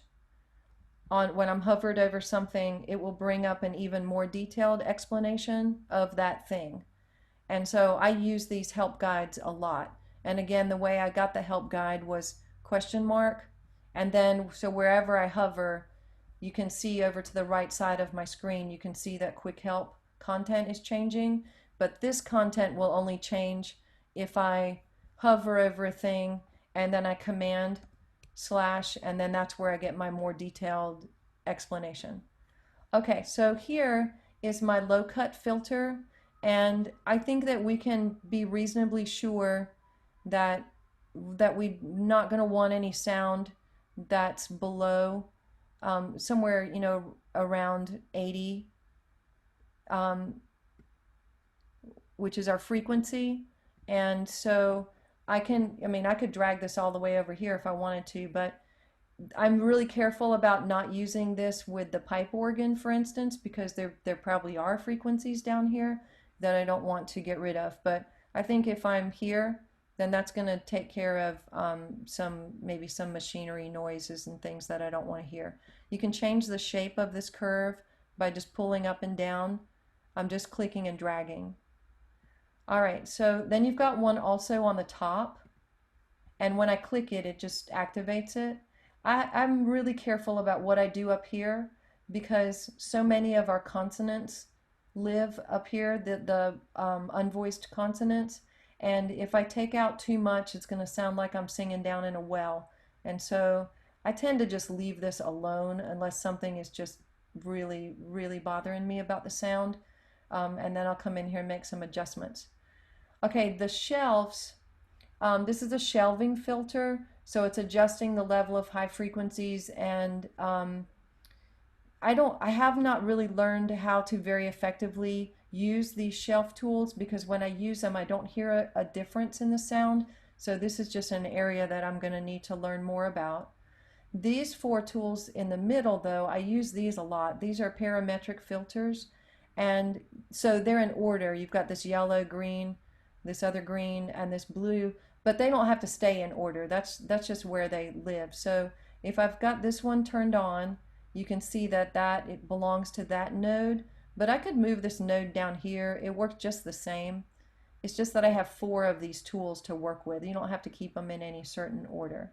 when I'm hovered over something, it will bring up an even more detailed explanation of that thing. And so I use these help guides a lot. And again, the way I got the help guide was question mark. And then, so wherever I hover, you can see over to the right side of my screen, you can see that quick help content is changing. But this content will only change if I hover over a thing and then I command slash, and then that's where I get my more detailed explanation. Okay, so here is my low cut filter, and I think that we can be reasonably sure that we're not going to want any sound that's below somewhere, you know, around 80, which is our frequency. And so I could drag this all the way over here if I wanted to, but I'm really careful about not using this with the pipe organ, for instance, because there probably are frequencies down here that I don't want to get rid of. But I think if I'm here, then that's going to take care of maybe some machinery noises and things that I don't want to hear. You can change the shape of this curve by just pulling up and down. I'm just clicking and dragging. All right, so then you've got one also on the top, and when I click it, it just activates it. I'm really careful about what I do up here because so many of our consonants live up here, the unvoiced consonants. And if I take out too much, it's going to sound like I'm singing down in a well. And so I tend to just leave this alone unless something is just really, really bothering me about the sound. And then I'll come in here and make some adjustments. Okay, the shelves. This is a shelving filter, so it's adjusting the level of high frequencies, and I have not really learned how to very effectively use these shelf tools because when I use them, I don't hear a difference in the sound. So this is just an area that I'm going to need to learn more about. These four tools in the middle, though, I use these a lot. These are parametric filters, and so they're in order. You've got this yellow, green, this other green, and this blue, but they don't have to stay in order. That's just where they live. So if I've got this one turned on, you can see that it belongs to that node, but I could move this node down here. It works just the same. It's just that I have four of these tools to work with. You don't have to keep them in any certain order.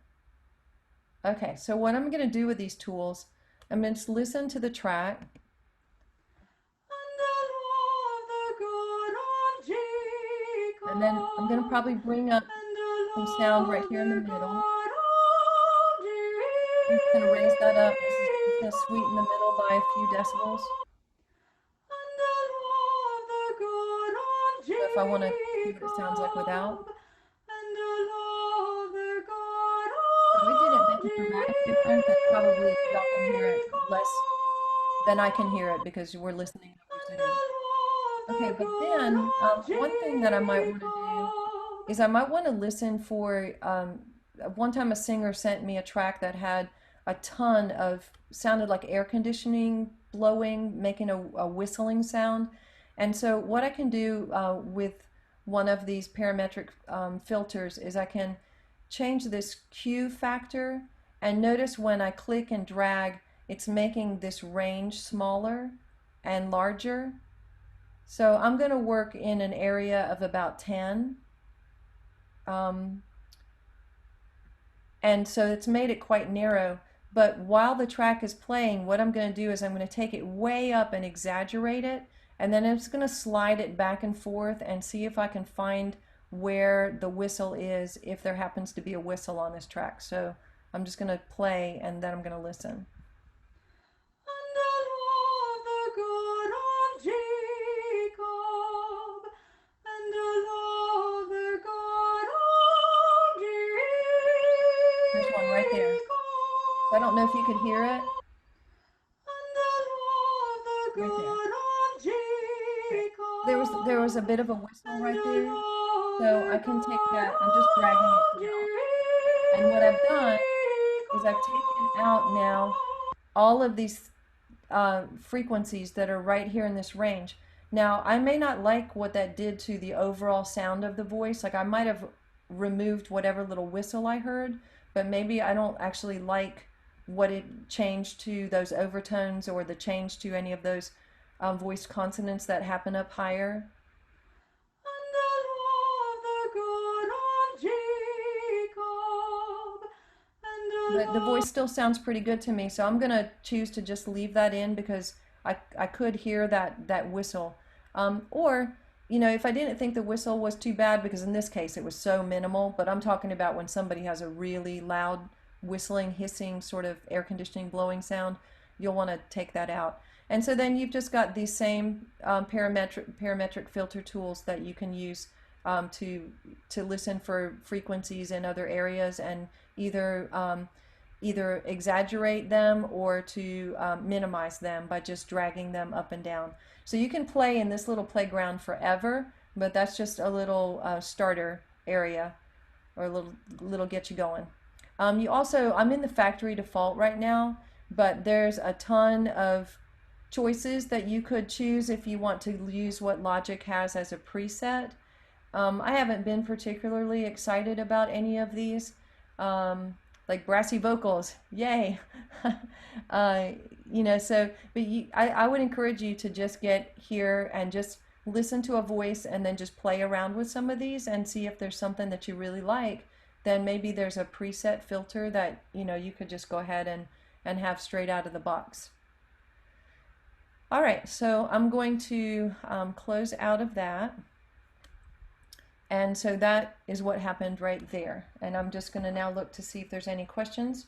Okay, so what I'm going to do with these tools, I'm going to listen to the track. And then I'm going to probably bring up some sound right here in the middle. I'm just going to raise that up. It's going to sweeten the middle by a few decibels. So if I want to see what it sounds like without. So it didn't make a dramatic difference. And probably y'all can hear it less than I can hear it because we're listening over Zoom. Okay, but then one thing that I might want to do is I might want to listen for, one time a singer sent me a track that had a ton of, sounded like air conditioning blowing, making a whistling sound. And so what I can do with one of these parametric filters is I can change this Q factor, and notice when I click and drag, it's making this range smaller and larger. So I'm going to work in an area of about 10. And so it's made it quite narrow. But while the track is playing, what I'm going to do is I'm going to take it way up and exaggerate it. And then I'm just going to slide it back and forth and see if I can find where the whistle is, if there happens to be a whistle on this track. So I'm just going to play and then I'm going to listen. There's one right there. I don't know if you could hear it. Right there. There was a bit of a whistle right there. So I can take that, I'm just dragging it down. And what I've done is I've taken out now all of these frequencies that are right here in this range. Now, I may not like what that did to the overall sound of the voice. Like I might have removed whatever little whistle I heard, but maybe I don't actually like what it changed to those overtones or the change to any of those voiced consonants that happen up higher. But the voice still sounds pretty good to me, so I'm going to choose to just leave that in because I could hear that whistle. Or, you know, if I didn't think the whistle was too bad, because in this case it was so minimal, but I'm talking about when somebody has a really loud whistling, hissing, sort of air conditioning blowing sound, you'll want to take that out. And so then you've just got these same parametric filter tools that you can use to listen for frequencies in other areas and either exaggerate them or to minimize them by just dragging them up and down. So you can play in this little playground forever, but that's just a little starter area or a little get you going. I'm in the factory default right now, but there's a ton of choices that you could choose if you want to use what Logic has as a preset. I haven't been particularly excited about any of these. Like brassy vocals, yay! uh, so, but I would encourage you to just get here and just listen to a voice and then just play around with some of these and see if there's something that you really like. Then maybe there's a preset filter that you could just go ahead and have straight out of the box. All right, so I'm going to close out of that. And so that is what happened right there. And I'm just going to now look to see if there's any questions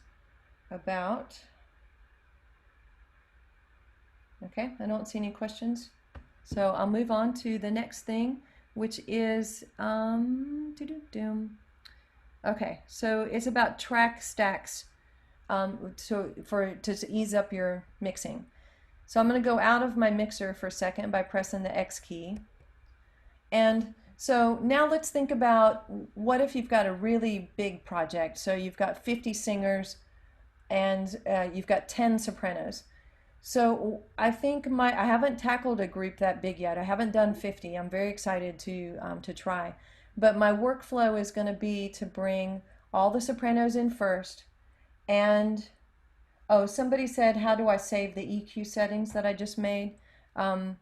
about. Okay, I don't see any questions. So I'll move on to the next thing, which is okay, so it's about track stacks, to ease up your mixing. So I'm going to go out of my mixer for a second by pressing the X key. And so now let's think about, what if you've got a really big project? So you've got 50 singers and you've got 10 sopranos. So I think I haven't tackled a group that big yet. I haven't done 50. I'm very excited to try. But my workflow is going to be to bring all the sopranos in first. And oh, somebody said, how do I save the EQ settings that I just made? As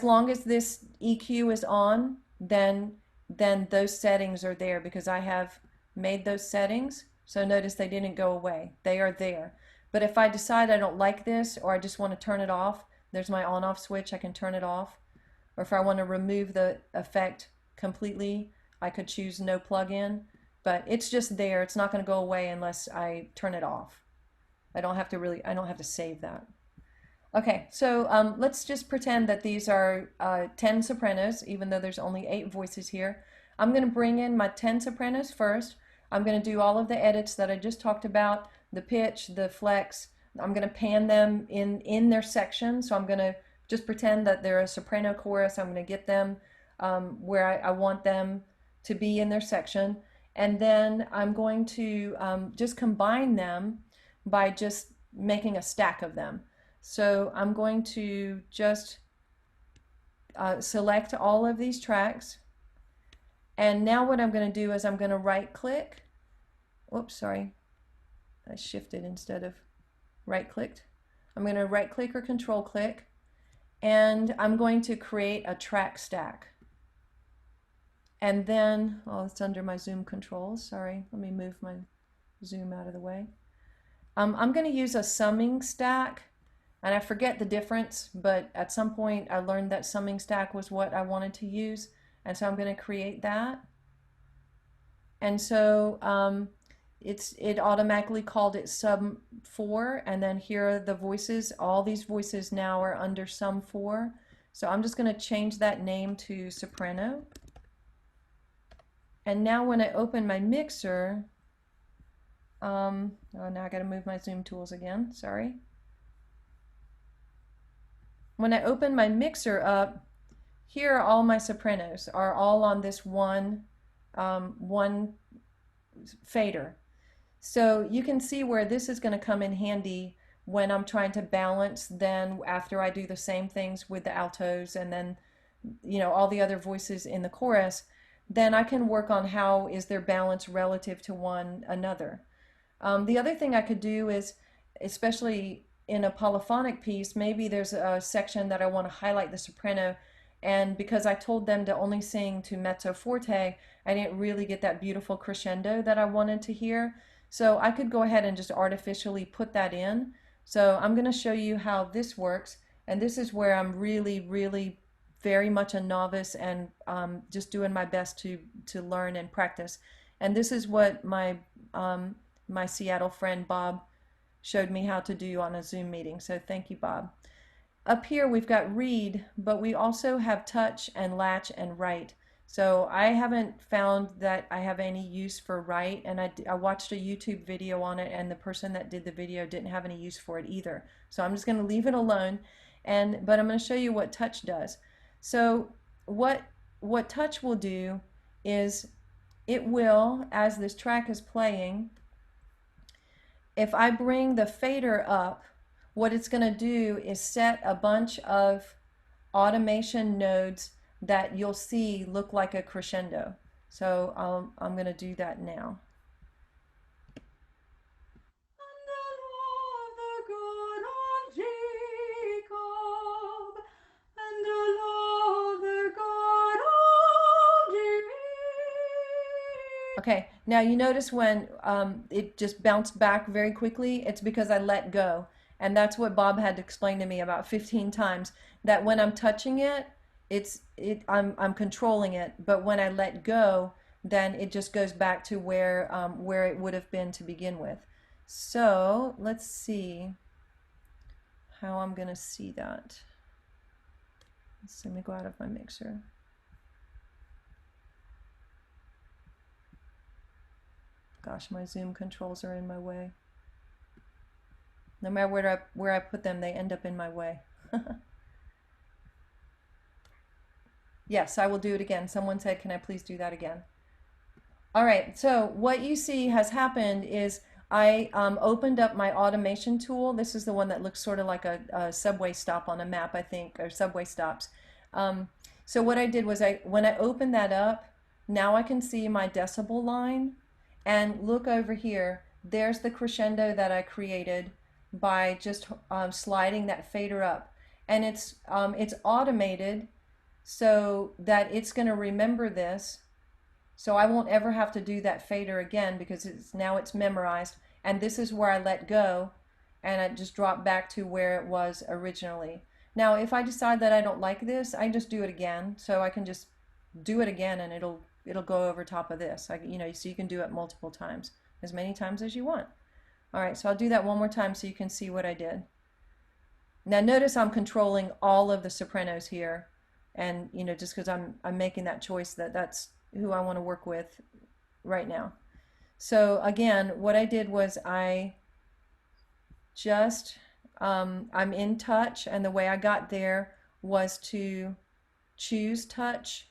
long as this EQ is on, then those settings are there because I have made those settings. So notice they didn't go away. They are there. But if I decide I don't like this, or I just want to turn it off, there's my on-off switch. I can turn it off. Or if I want to remove the effect completely, I could choose no plug-in. But it's just there. It's not going to go away unless I turn it off. I don't have to save that. Okay, so let's just pretend that these are 10 sopranos, even though there's only 8 voices here. I'm going to bring in my 10 sopranos first. I'm going to do all of the edits that I just talked about, the pitch, the flex. I'm going to pan them in their section. So I'm going to just pretend that they're a soprano chorus. I'm going to get them where I want them to be in their section. And then I'm going to just combine them by just making a stack of them. So I'm going to just select all of these tracks. And now what I'm going to do is I'm going to right click. Oops, sorry. I shifted instead of right clicked. I'm going to right click or control click. And I'm going to create a track stack. And then, oh, it's under my zoom controls. Sorry, let me move my zoom out of the way. I'm going to use a summing stack. And I forget the difference, but at some point I learned that summing stack was what I wanted to use. And so I'm going to create that. And so it automatically called it sum 4. And then here are the voices. All these voices now are under sum 4. So I'm just going to change that name to soprano. And now when I open my mixer, oh, now I got to move my zoom tools again. Sorry. When I open my mixer up, here are all my sopranos, are all on this one fader. So you can see where this is going to come in handy when I'm trying to balance then after I do the same things with the altos and then all the other voices in the chorus, then I can work on how is their balance relative to one another. The other thing I could do is, especially in a polyphonic piece, maybe there's a section that I want to highlight the soprano, and because I told them to only sing to mezzo forte, I didn't really get that beautiful crescendo that I wanted to hear. So I could go ahead and just artificially put that in. So I'm going to show you how this works, and this is where I'm really very much a novice and just doing my best to learn and practice. And this is what my Seattle friend Bob showed me how to do on a Zoom meeting. So thank you, Bob. Up here we've got read, but we also have touch and latch and write. So I haven't found that I have any use for write, and I watched a YouTube video on it, and the person that did the video didn't have any use for it either. So I'm just going to leave it alone, but I'm going to show you what touch does. So what touch will do is it will, as this track is playing, if I bring the fader up, what it's going to do is set a bunch of automation nodes that you'll see look like a crescendo. So I'm going to do that now. Okay, now you notice when it just bounced back very quickly, it's because I let go. And that's what Bob had to explain to me about 15 times, that when I'm touching it, I'm controlling it, but when I let go, then it just goes back to where it would have been to begin with. So let's see how I'm going to see that. Let me go out of my mixer. Gosh, my zoom controls are in my way. No matter where I put them, they end up in my way. Yes, I will do it again. Someone said, can I please do that again? All right, so what you see has happened is I opened up my automation tool. This is the one that looks sort of like a subway stop on a map, I think, or subway stops. So what I did was when I opened that up, now I can see my decibel line. And look over here, there's the crescendo that I created by just sliding that fader up. And it's automated so that it's going to remember this. So I won't ever have to do that fader again because now it's memorized. And this is where I let go and it just dropped back to where it was originally. Now, if I decide that I don't like this, I just do it again. So I can just do it again and it'll go over top of this. So you can do it multiple times, as many times as you want. All right, so I'll do that one more time so you can see what I did. Now notice I'm controlling all of the sopranos here, and just because I'm making that choice that's who I want to work with right now. So again, what I did was I just I'm in touch, and the way I got there was to choose touch.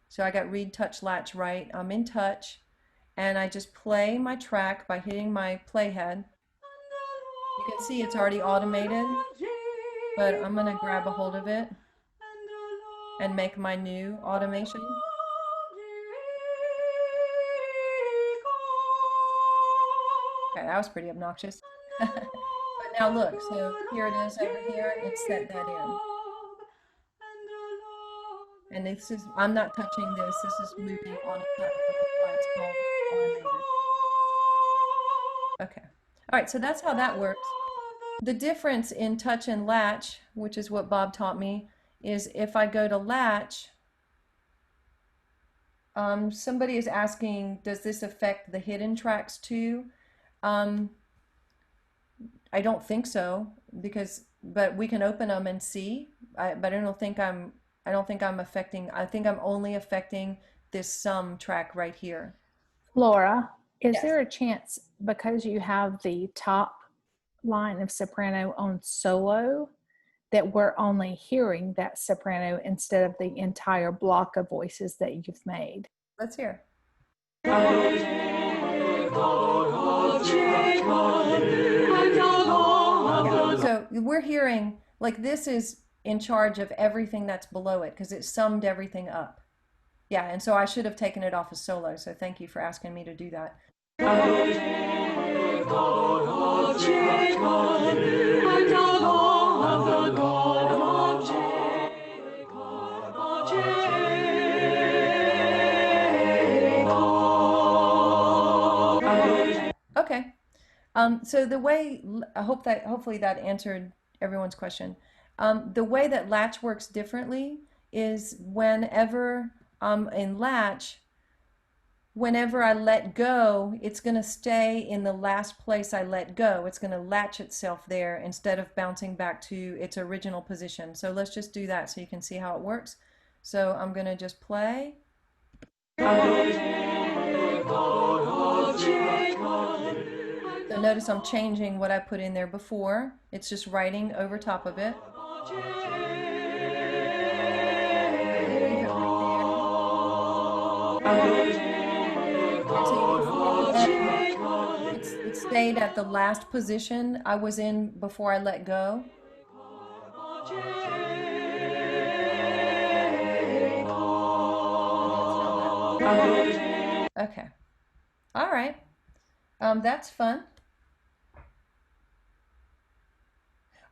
So I got read, touch, latch right. I'm in touch, and I just play my track by hitting my playhead. You can see it's already automated, but I'm going to grab a hold of it and make my new automation. Okay, that was pretty obnoxious. But now look, so here it is over here, it's set that in. And this is, I'm not touching this is moving on a touch, but that's why it's called automated. Okay, all right, so that's how that works. The difference in touch and latch, which is what Bob taught me, is if I go to latch, somebody is asking, does this affect the hidden tracks too? I don't think so, but we can open them and see. But I don't think I'm affecting. I think I'm only affecting this sum track right here. Laura, is Yes. there a chance, because you have the top line of soprano on solo, that we're only hearing that soprano instead of the entire block of voices that you've made? Let's hear. So we're hearing, like, this is in charge of everything that's below it because it summed everything up. Yeah, and so I should have taken it off as solo, so thank you for asking me to do that. Okay. So the way, hopefully that answered everyone's question. The way that latch works differently is whenever in latch, whenever I let go, it's going to stay in the last place I let go. It's going to latch itself there instead of bouncing back to its original position. So let's just do that so you can see how it works. So I'm going to just play. So notice I'm changing what I put in there before. It's just writing over top of it. It stayed at the last position I was in before I let go. Okay. All right. That's fun.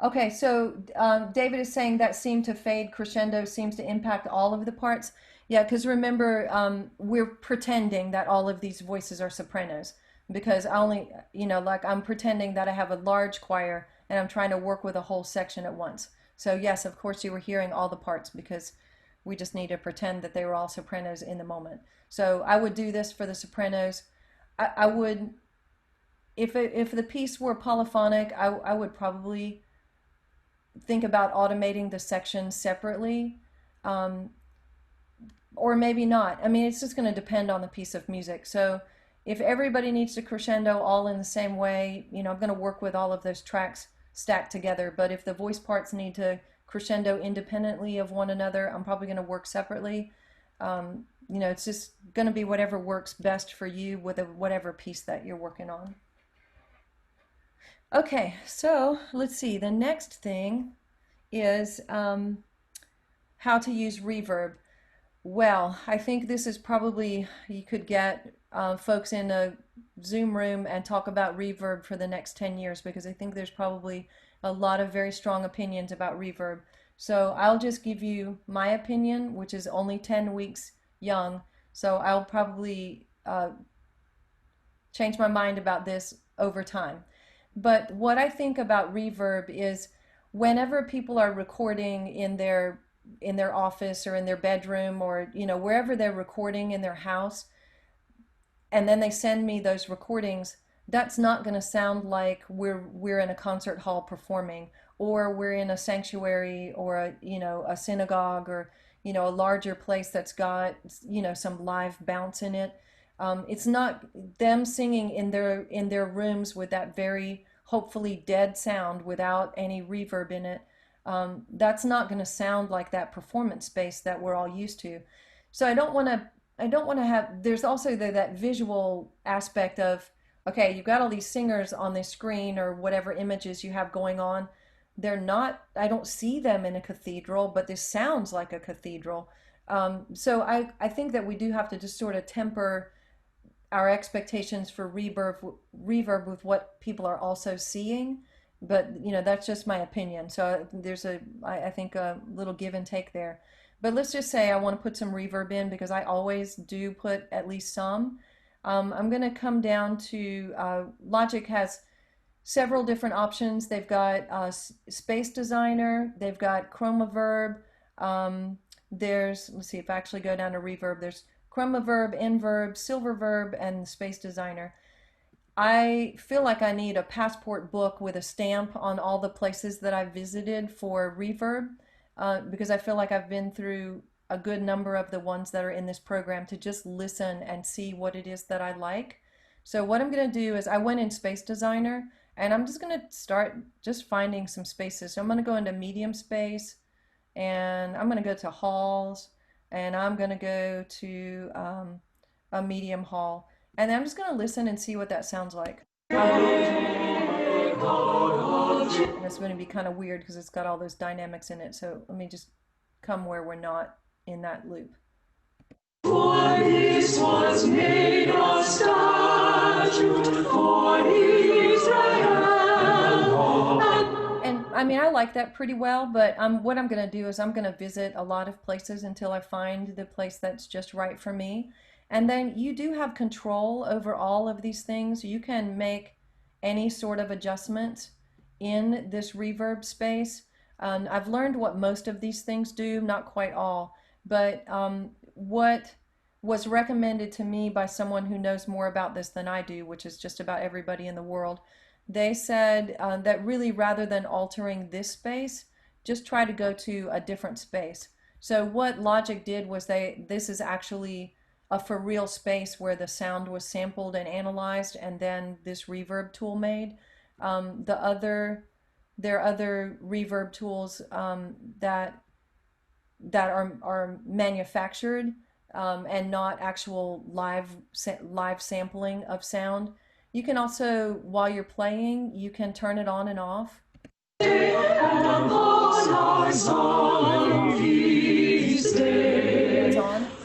Okay, so David is saying that seem to fade crescendo seems to impact all of the parts. Yeah, because remember, we're pretending that all of these voices are sopranos because I only, like I'm pretending that I have a large choir and I'm trying to work with a whole section at once. So yes, of course you were hearing all the parts because we just need to pretend that they were all sopranos in the moment. So I would do this for the sopranos. I would, if the piece were polyphonic, I would probably think about automating the sections separately, um, or maybe not. I mean, it's just going to depend on the piece of music. So if everybody needs to crescendo all in the same way, I'm going to work with all of those tracks stacked together. But if the voice parts need to crescendo independently of one another, I'm probably going to work separately. It's just going to be whatever works best for you with whatever piece that you're working on. Okay, so let's see. The next thing is how to use reverb. Well, I think this is probably, you could get folks in a Zoom room and talk about reverb for the next 10 years because I think there's probably a lot of very strong opinions about reverb. So I'll just give you my opinion, which is only 10 weeks young. So I'll probably change my mind about this over time. But what I think about reverb is whenever people are recording in their office or in their bedroom or wherever they're recording in their house, and then they send me those recordings, that's not going to sound like we're in a concert hall performing, or we're in a sanctuary or a synagogue, or a larger place that's got some live bounce in it. It's not them singing in their rooms with that very hopefully dead sound without any reverb in it. That's not going to sound like that performance space that we're all used to. So I don't want to have. There's also that visual aspect of, okay, you've got all these singers on the screen or whatever images you have going on. They're not. I don't see them in a cathedral, but this sounds like a cathedral. So I think that we do have to just sort of temper our expectations for reverb with what people are also seeing. But that's just my opinion. So there's I think a little give and take there. But let's just say I want to put some reverb in because I always do put at least some. I'm going to come down to Logic has several different options. They've got Space Designer, they've got Chromaverb. Let's see if I actually go down to reverb. There's Chromaverb, Inverb, Silververb, and Space Designer. I feel like I need a passport book with a stamp on all the places that I've visited for reverb, because I feel like I've been through a good number of the ones that are in this program to just listen and see what it is that I like. So what I'm going to do is I went in Space Designer and I'm just going to start just finding some spaces. So I'm going to go into medium space and I'm going to go to halls and I'm going to go to a medium hall. And I'm just going to listen and see what that sounds like. And it's going to be kind of weird because it's got all those dynamics in it. So let me just come where we're not in that loop. For this was made a statute for Israel. And I mean, I like that pretty well, but what I'm going to do is I'm going to visit a lot of places until I find the place that's just right for me. And then you do have control over all of these things. You can make any sort of adjustments in this reverb space. I've learned what most of these things do, not quite all, but what was recommended to me by someone who knows more about this than I do, which is just about everybody in the world, they said that really rather than altering this space, just try to go to a different space. So what Logic did was this is actually a for real space where the sound was sampled and analyzed and then this reverb tool made. There are other reverb tools that are manufactured and not actual live sampling of sound. You can also, while you're playing, you can turn it on and off. It's on.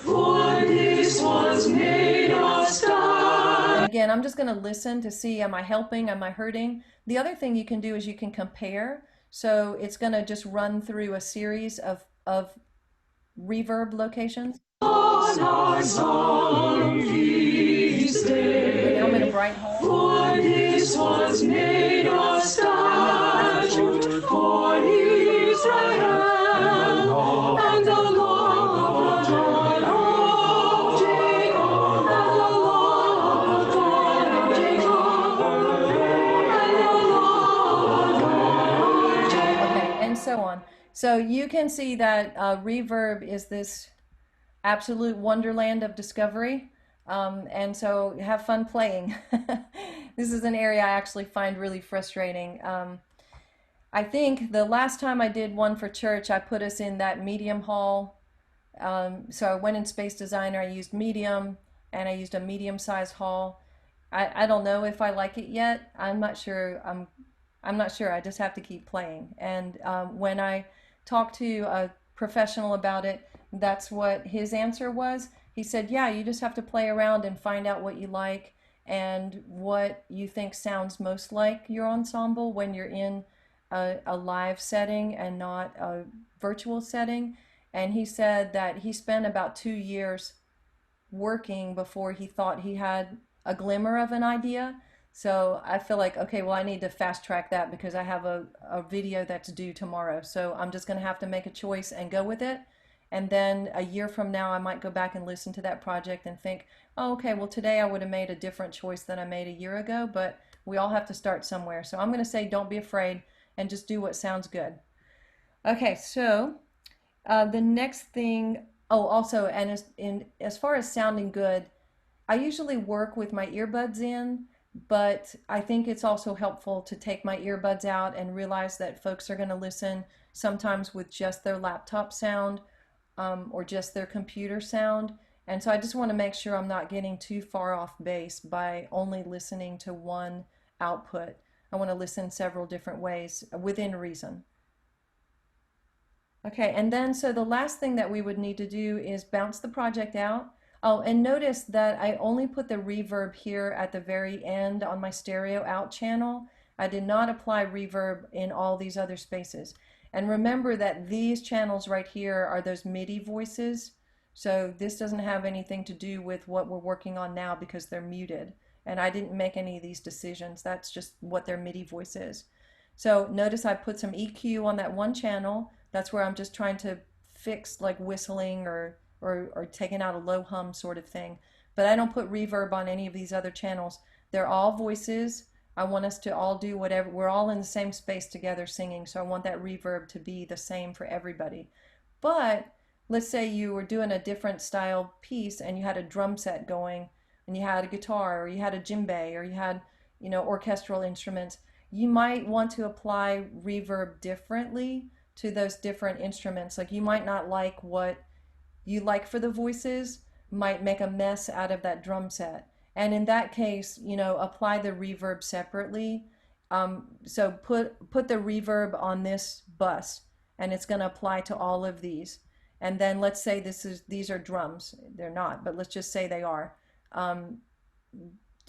For this was made a statute going to listen to see, am I helping? Am I hurting? The other thing you can do is you can compare. So it's going to just run through a series of reverb locations. On our solemn feast day, and now I'm in a bright hole. For this was made a statute for his right hand, and the law of the God of Jacob, and the law of the God of Jacob, and the law of the God of Jacob. Okay, and so on. So you can see that reverb is this absolute wonderland of discovery. And so have fun playing. This is an area I actually find really frustrating. I think the last time I did one for church, I put us in that medium hall. So I went in Space Designer, I used medium, and I used a medium-sized hall. I don't know if I like it yet. I'm not sure. I'm not sure. I just have to keep playing. And when I talked to a professional about it, that's what his answer was. He said, yeah, you just have to play around and find out what you like and what you think sounds most like your ensemble when you're in a live setting and not a virtual setting. And he said that he spent about 2 years working before he thought he had a glimmer of an idea. So I feel like, okay, well, I need to fast track that because I have a video that's due tomorrow. So I'm just going to have to make a choice and go with it. And then a year from now, I might go back and listen to that project and think, oh, okay, well, today I would have made a different choice than I made a year ago, but we all have to start somewhere. So I'm going to say, don't be afraid and just do what sounds good. Okay, so the next thing, oh, also, and as far as sounding good, I usually work with my earbuds in, but I think it's also helpful to take my earbuds out and realize that folks are going to listen sometimes with just their laptop sound or just their computer sound. And so I just want to make sure I'm not getting too far off base by only listening to one output. I want to listen several different ways within reason. Okay, and then so the last thing that we would need to do is bounce the project out. Oh, and notice that I only put the reverb here at the very end on my stereo out channel. I did not apply reverb in all these other spaces. And remember that these channels right here are those MIDI voices. So this doesn't have anything to do with what we're working on now because they're muted. And I didn't make any of these decisions. That's just what their MIDI voice is. So notice I put some EQ on that one channel. That's where I'm just trying to fix like whistling or taking out a low hum sort of thing. But I don't put reverb on any of these other channels. They're all voices. I want us to all do whatever. We're all in the same space together singing, so I want that reverb to be the same for everybody. But let's say you were doing a different style piece and you had a drum set going and you had a guitar or you had a djembe or you had, you know, orchestral instruments. You might want to apply reverb differently to those different instruments. Like you might not like what you like for the voices, might make a mess out of that drum set. And in that case, you know, apply the reverb separately. So put the reverb on this bus and it's going to apply to all of these. And then let's say these are drums. They're not, but let's just say they are.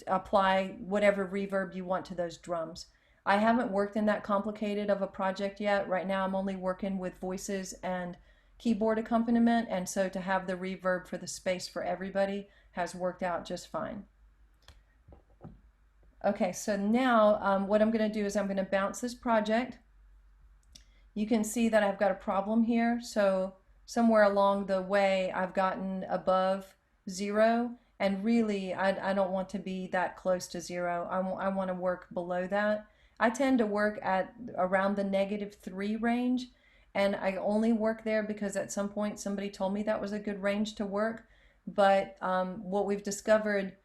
Apply whatever reverb you want to those drums. I haven't worked in that complicated of a project yet. Right now I'm only working with voices and keyboard accompaniment, and so to have the reverb for the space for everybody has worked out just fine. Okay, so now what I'm going to do is I'm going to bounce this project. You can see that I've got a problem here. So somewhere along the way I've gotten above 0, and really I don't want to be that close to 0. I want to work below that. I tend to work at around the -3 range, and I only work there because at some point somebody told me that was a good range to work. But what we've discovered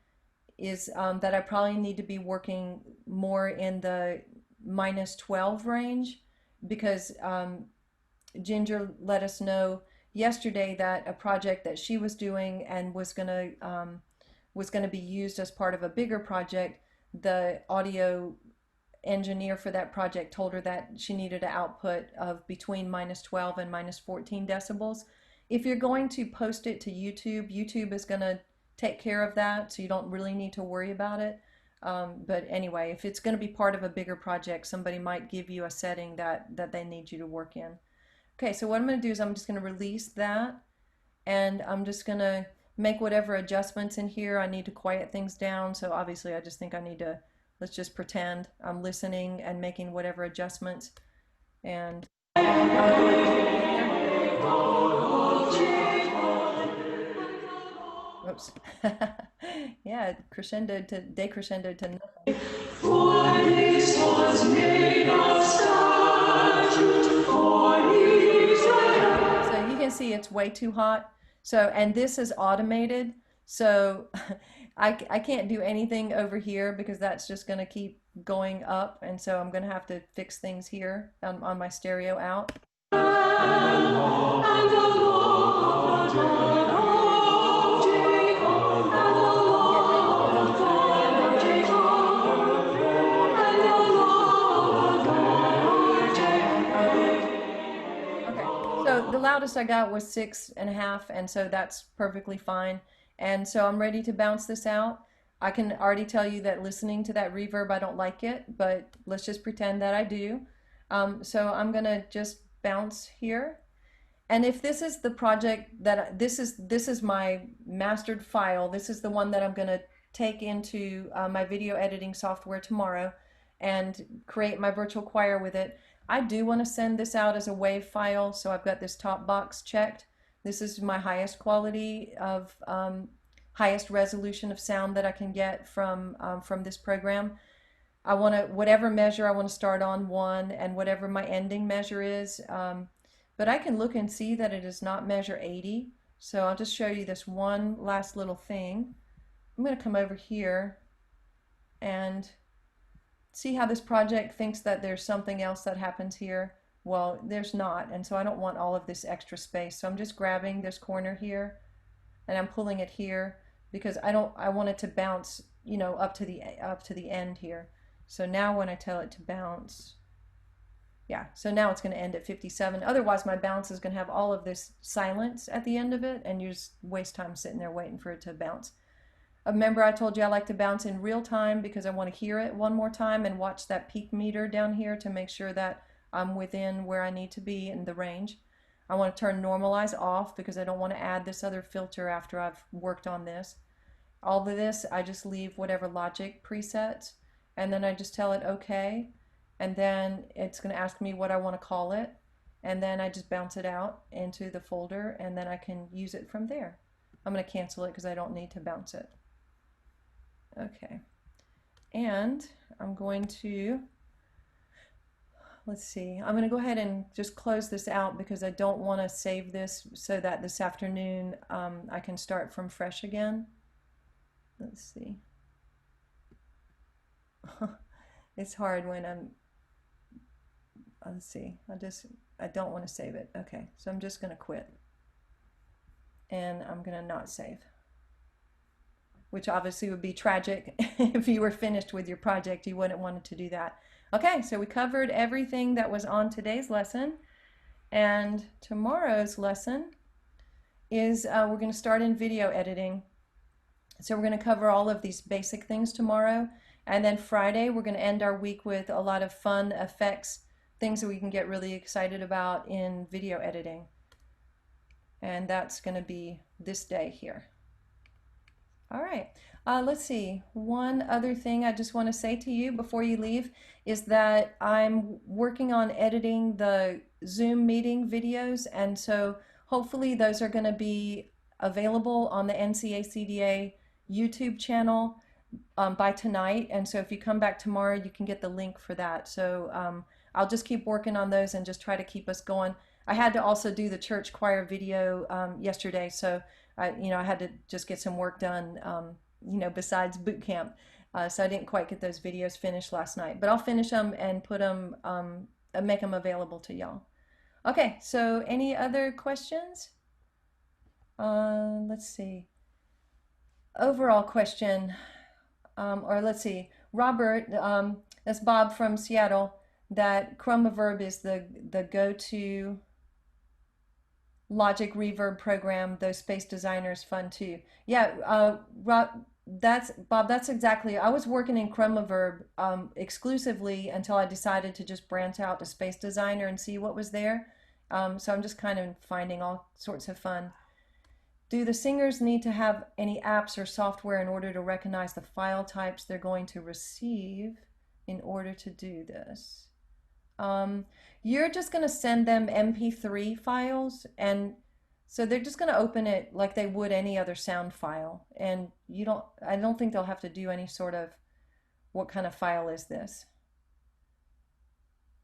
is that I probably need to be working more in the -12 range because Ginger let us know yesterday that a project that she was doing and was gonna be used as part of a bigger project, the audio engineer for that project told her that she needed an output of between -12 and -14 decibels. If you're going to post it to YouTube, YouTube is going to take care of that, so you don't really need to worry about it. But anyway, if it's going to be part of a bigger project, somebody might give you a setting that they need you to work in. Okay, so what I'm going to do is I'm just going to release that, and I'm just going to make whatever adjustments in here. I need to quiet things down, so obviously I just think I need to, let's just pretend I'm listening and making whatever adjustments. And oops. Yeah, crescendo to decrescendo to nothing. For this was made of statute for Israel. So you can see it's way too hot. So, and this is automated. So I can't do anything over here because that's just going to keep going up. And so I'm going to have to fix things here on my stereo out. So the loudest I got was 6.5, and so that's perfectly fine. And so I'm ready to bounce this out. I can already tell you that listening to that reverb, I don't like it, but let's just pretend that I do. So I'm gonna just bounce here. And if this is the project that this is my mastered file, this is the one that I'm gonna take into my video editing software tomorrow and create my virtual choir with it. I do want to send this out as a WAV file, so I've got this top box checked. This is my highest quality of highest resolution of sound that I can get from this program. I want to, whatever measure I want to start on 1, and whatever my ending measure is, but I can look and see that it is not measure 80. So I'll just show you this one last little thing. I'm going to come over here and see how this project thinks that there's something else that happens here. Well, there's not, and so I don't want all of this extra space. So I'm just grabbing this corner here and I'm pulling it here because I want it to bounce, you know, up to the end here. So now when I tell it to bounce, yeah, so now it's going to end at 57. Otherwise my bounce is going to have all of this silence at the end of it, and you just waste time sitting there waiting for it to bounce. Remember, I told you I like to bounce in real time because I want to hear it one more time and watch that peak meter down here to make sure that I'm within where I need to be in the range. I want to turn normalize off because I don't want to add this other filter after I've worked on this. All of this, I just leave whatever logic presets, and then I just tell it okay, and then it's going to ask me what I want to call it, and then I just bounce it out into the folder, and then I can use it from there. I'm going to cancel it because I don't need to bounce it. Okay, and I'm going to, let's see, I'm going to go ahead and just close this out because I don't want to save this so that this afternoon I can start from fresh again. Let's see. It's hard when let's see, I don't want to save it. Okay, so I'm just going to quit, and I'm going to not save, which obviously would be tragic. If you were finished with your project, you wouldn't want to do that. Okay, so we covered everything that was on today's lesson, and tomorrow's lesson is we're going to start in video editing. So we're going to cover all of these basic things tomorrow, and then Friday we're going to end our week with a lot of fun effects, things that we can get really excited about in video editing, and that's going to be this day here. All right, let's see. One other thing I just want to say to you before you leave is that I'm working on editing the Zoom meeting videos, and so hopefully those are going to be available on the ACDA YouTube channel by tonight. And so if you come back tomorrow, you can get the link for that. So I'll just keep working on those and just try to keep us going. I had to also do the church choir video yesterday, so I had to just get some work done, besides boot camp. So I didn't quite get those videos finished last night, but I'll finish them and put them, make them available to y'all. Okay, so any other questions? Let's see. Overall question, or let's see. Robert, that's Bob from Seattle, that Reverb is the go-to Logic Reverb program. Those space designers fun too. Yeah, That's Bob, that's exactly. I was working in Reverb exclusively until I decided to just branch out to Space Designer and see what was there. So I'm just kind of finding all sorts of fun. Do the singers need to have any apps or software in order to recognize the file types they're going to receive in order to do this? Um, you're just going to send them MP3 files, and so they're just going to open it like they would any other sound file. And I don't think they'll have to do any sort of, what kind of file is this?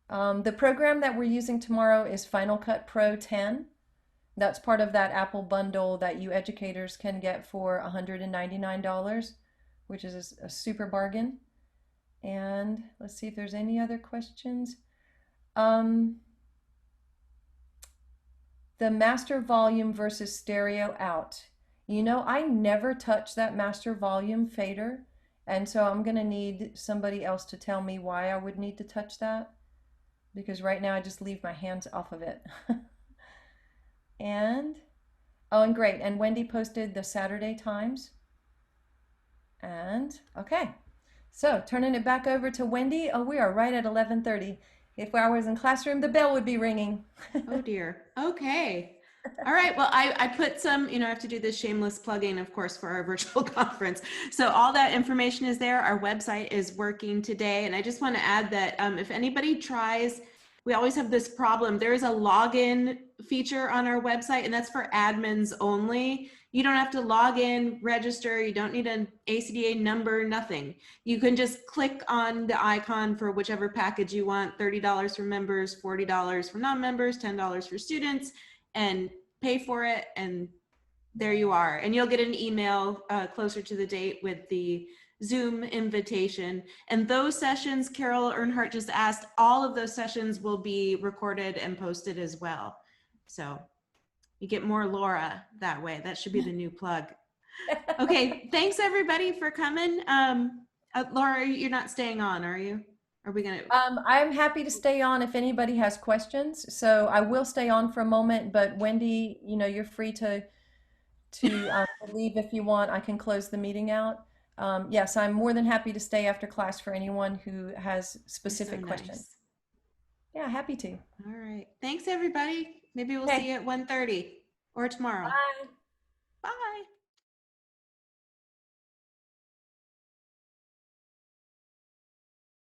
The program that we're using tomorrow is Final Cut Pro 10. That's part of that Apple bundle that you educators can get for $199, which is a super bargain. And let's see if there's any other questions. Um, the master volume versus stereo out. You know, I never touch that master volume fader, and so I'm going to need somebody else to tell me why I would need to touch that, because right now I just leave my hands off of it. And, oh, and great. And Wendy posted the Saturday times. And, okay. So turning it back over to Wendy. Oh, we are right at 11:30. If I was in classroom, the bell would be ringing. Oh dear. Okay. All right. Well, I put some, I have to do this shameless plugging, of course, for our virtual conference. So all that information is there. Our website is working today. And I just want to add that if anybody tries, we always have this problem. There is a login feature on our website, and that's for admins only. You don't have to log in, register. You don't need an ACDA number, nothing. You can just click on the icon for whichever package you want, $30 for members, $40 for non-members, $10 for students, and pay for it. And there you are. And you'll get an email closer to the date with the Zoom invitation. And those sessions, Carol Earnhardt just asked, all of those sessions will be recorded and posted as well. So you get more Laura that way. That should be the new plug. Okay, thanks everybody for coming. Laura, you're not staying on, are you? Are we gonna? I'm happy to stay on if anybody has questions. So I will stay on for a moment, but Wendy, you're free to leave if you want. I can close the meeting out. Yes, I'm more than happy to stay after class for anyone who has specific questions. Nice. Yeah, happy to. All right. Thanks, everybody. Maybe we'll Okay. see you at 1:30 or tomorrow. Bye. Bye.